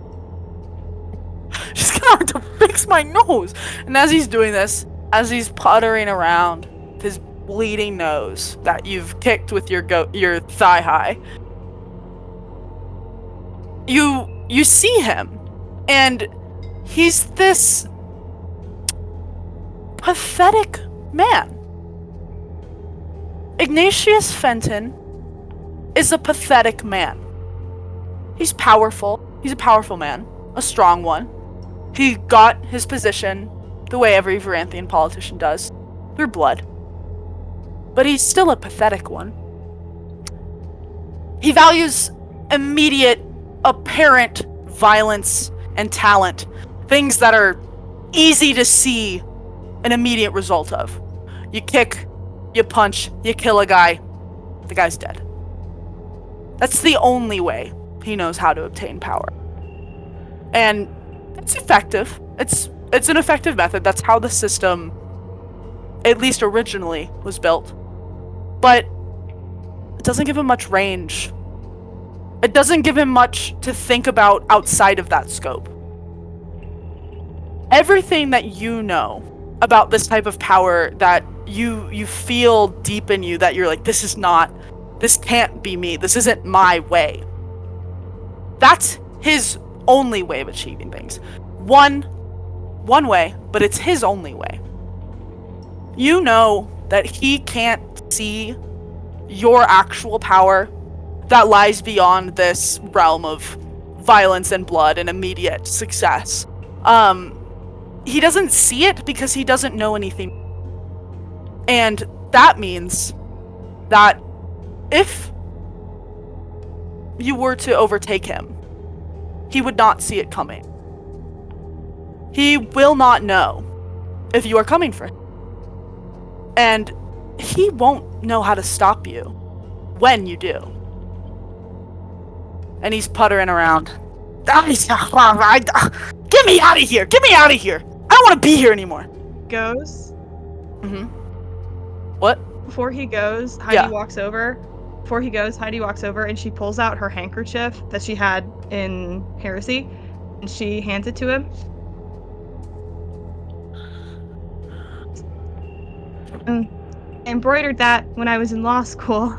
She's gonna have to fix my nose. And as he's doing this, as he's puttering around his bleeding nose that you've kicked with your thigh high, you see him, and he's this pathetic man. Ignatius Fenton is a pathetic man. He's powerful. He's a powerful man, a strong one. He got his position the way every Varanthian politician does, through blood. But he's still a pathetic one. He values immediate, apparent violence and talent, things that are easy to see an immediate result of. You kick, you punch, you kill a guy, the guy's dead. That's the only way he knows how to obtain power. And it's effective. It's an effective method. That's how the system, at least originally, was built. But it doesn't give him much range. It doesn't give him much to think about outside of that scope. Everything that you know about this type of power that you feel deep in you, that you're like, this can't be me, this isn't my way. That's his only way of achieving things. One way, but it's his only way. You know that he can't see your actual power that lies beyond this realm of violence and blood and immediate success. He doesn't see it because he doesn't know anything. And that means that if you were to overtake him, he would not see it coming. He will not know if you are coming for him. And he won't know how to stop you when you do. And he's puttering around. Get me out of here! Get me out of here! I don't want to be here anymore! Goes. Mm-hmm. What? Before he goes, Heidi walks over. And she pulls out her handkerchief that she had in Heresy, and she hands it to him. I embroidered that when I was in law school.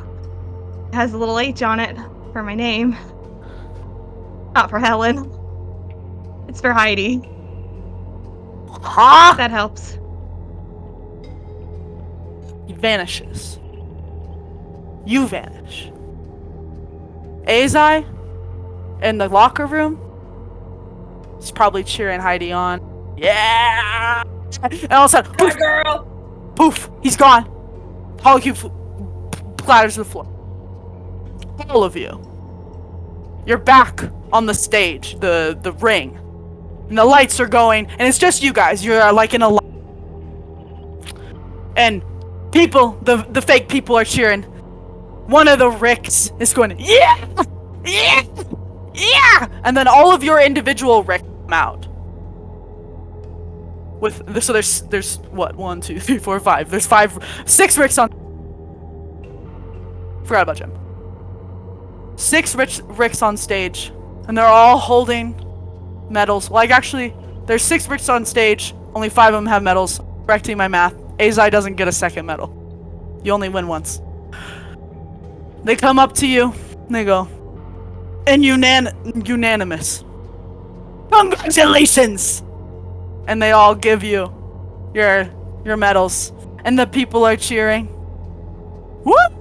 It has a little H on it for my name. Not for Helen. It's for Heidi. Huh? That helps. He vanishes. You vanish. Azai, in the locker room, is probably cheering Heidi on. Yeah! And all of a sudden, poof, Hi, girl! poof, he's gone. Polycube platters to the floor. All of you. You're back on the stage, the ring. And the lights are going, and it's just you guys. You're like in a and people, the fake people are cheering. One of the Ricks is going, yeah! Yeah! Yeah! And then all of your individual Ricks come out. So there's what, 1, 2, 3, 4, 5. There's 6 Ricks on. Forgot about Jim. 6 Ricks on stage, and they're all holding medals. Like, actually, there's 6 Ricks on stage. Only 5 of them have medals. Correcting my math. Azai doesn't get a second medal. You only win once. They come up to you, and they go, and unanimous. Congratulations! And they all give you your medals. And the people are cheering. What?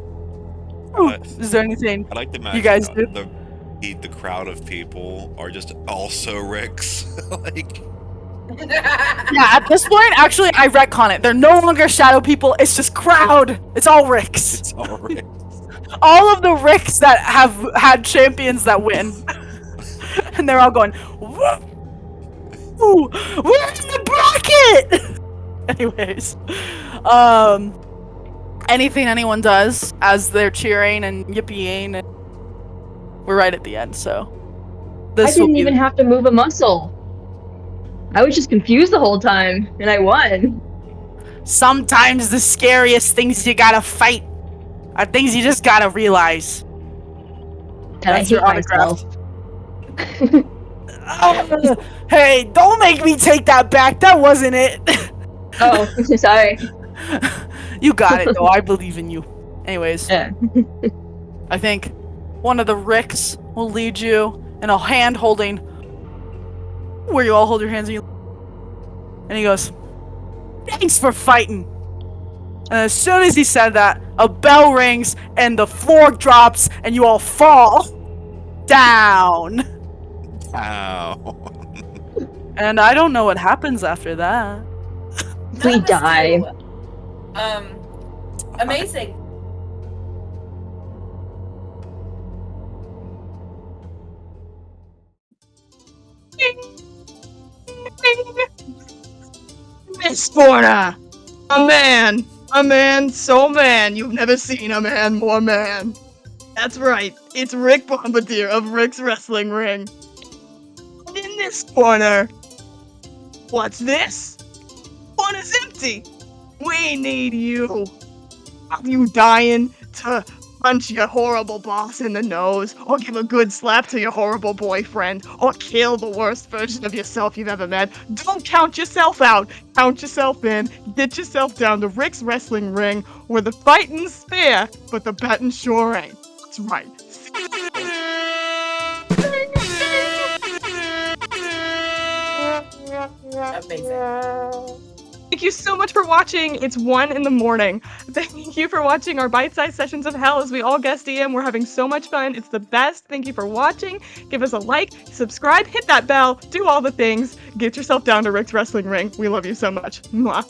Is there anything I like to imagine you guys how do? the crowd of people are just also Ricks. Like, Yeah, at this point, actually, I retcon it. They're no longer shadow people. It's just crowd. It's all Ricks. It's all right. All of the Ricks that have had champions that win. And they're all going, woo! We're in the bracket! Anyways. Anything anyone does as they're cheering and yippee-ing, and we're right at the end, so. I didn't even have to move a muscle. I was just confused the whole time, and I won. Sometimes the scariest things you gotta fight are things you just gotta realize. And I That's hate your autograph. myself. Hey, don't make me take that back. That wasn't it. Oh, sorry. You got it, though. I believe in you. Anyways, Yeah. I think one of the Ricks will lead you in a hand holding, where you all hold your hands and he goes, "Thanks for fighting." And as soon as he said that, a bell rings and the floor drops and you all fall down. Ow. And I don't know what happens after that. We die. Amazing. Miss Corner! A man, so man, you've never seen a man more man. That's right, it's Rick Bombardier of Rick's Wrestling Ring. And in this corner, what's this? Corner's empty. We need you. Are you dying to punch your horrible boss in the nose, or give a good slap to your horrible boyfriend, or kill the worst version of yourself you've ever met? Don't count yourself out. Count yourself in. Get yourself down to Rick's Wrestling Ring, where the fighting's fair, but the betting sure ain't. That's right. Amazing. Thank you so much for watching. It's 1 a.m. Thank you for watching our bite-sized sessions of hell as we all guest DM. We're having so much fun. It's the best. Thank you for watching. Give us a like, subscribe, hit that bell, do all the things. Get yourself down to Rick's Wrestling Ring. We love you so much. Mwah.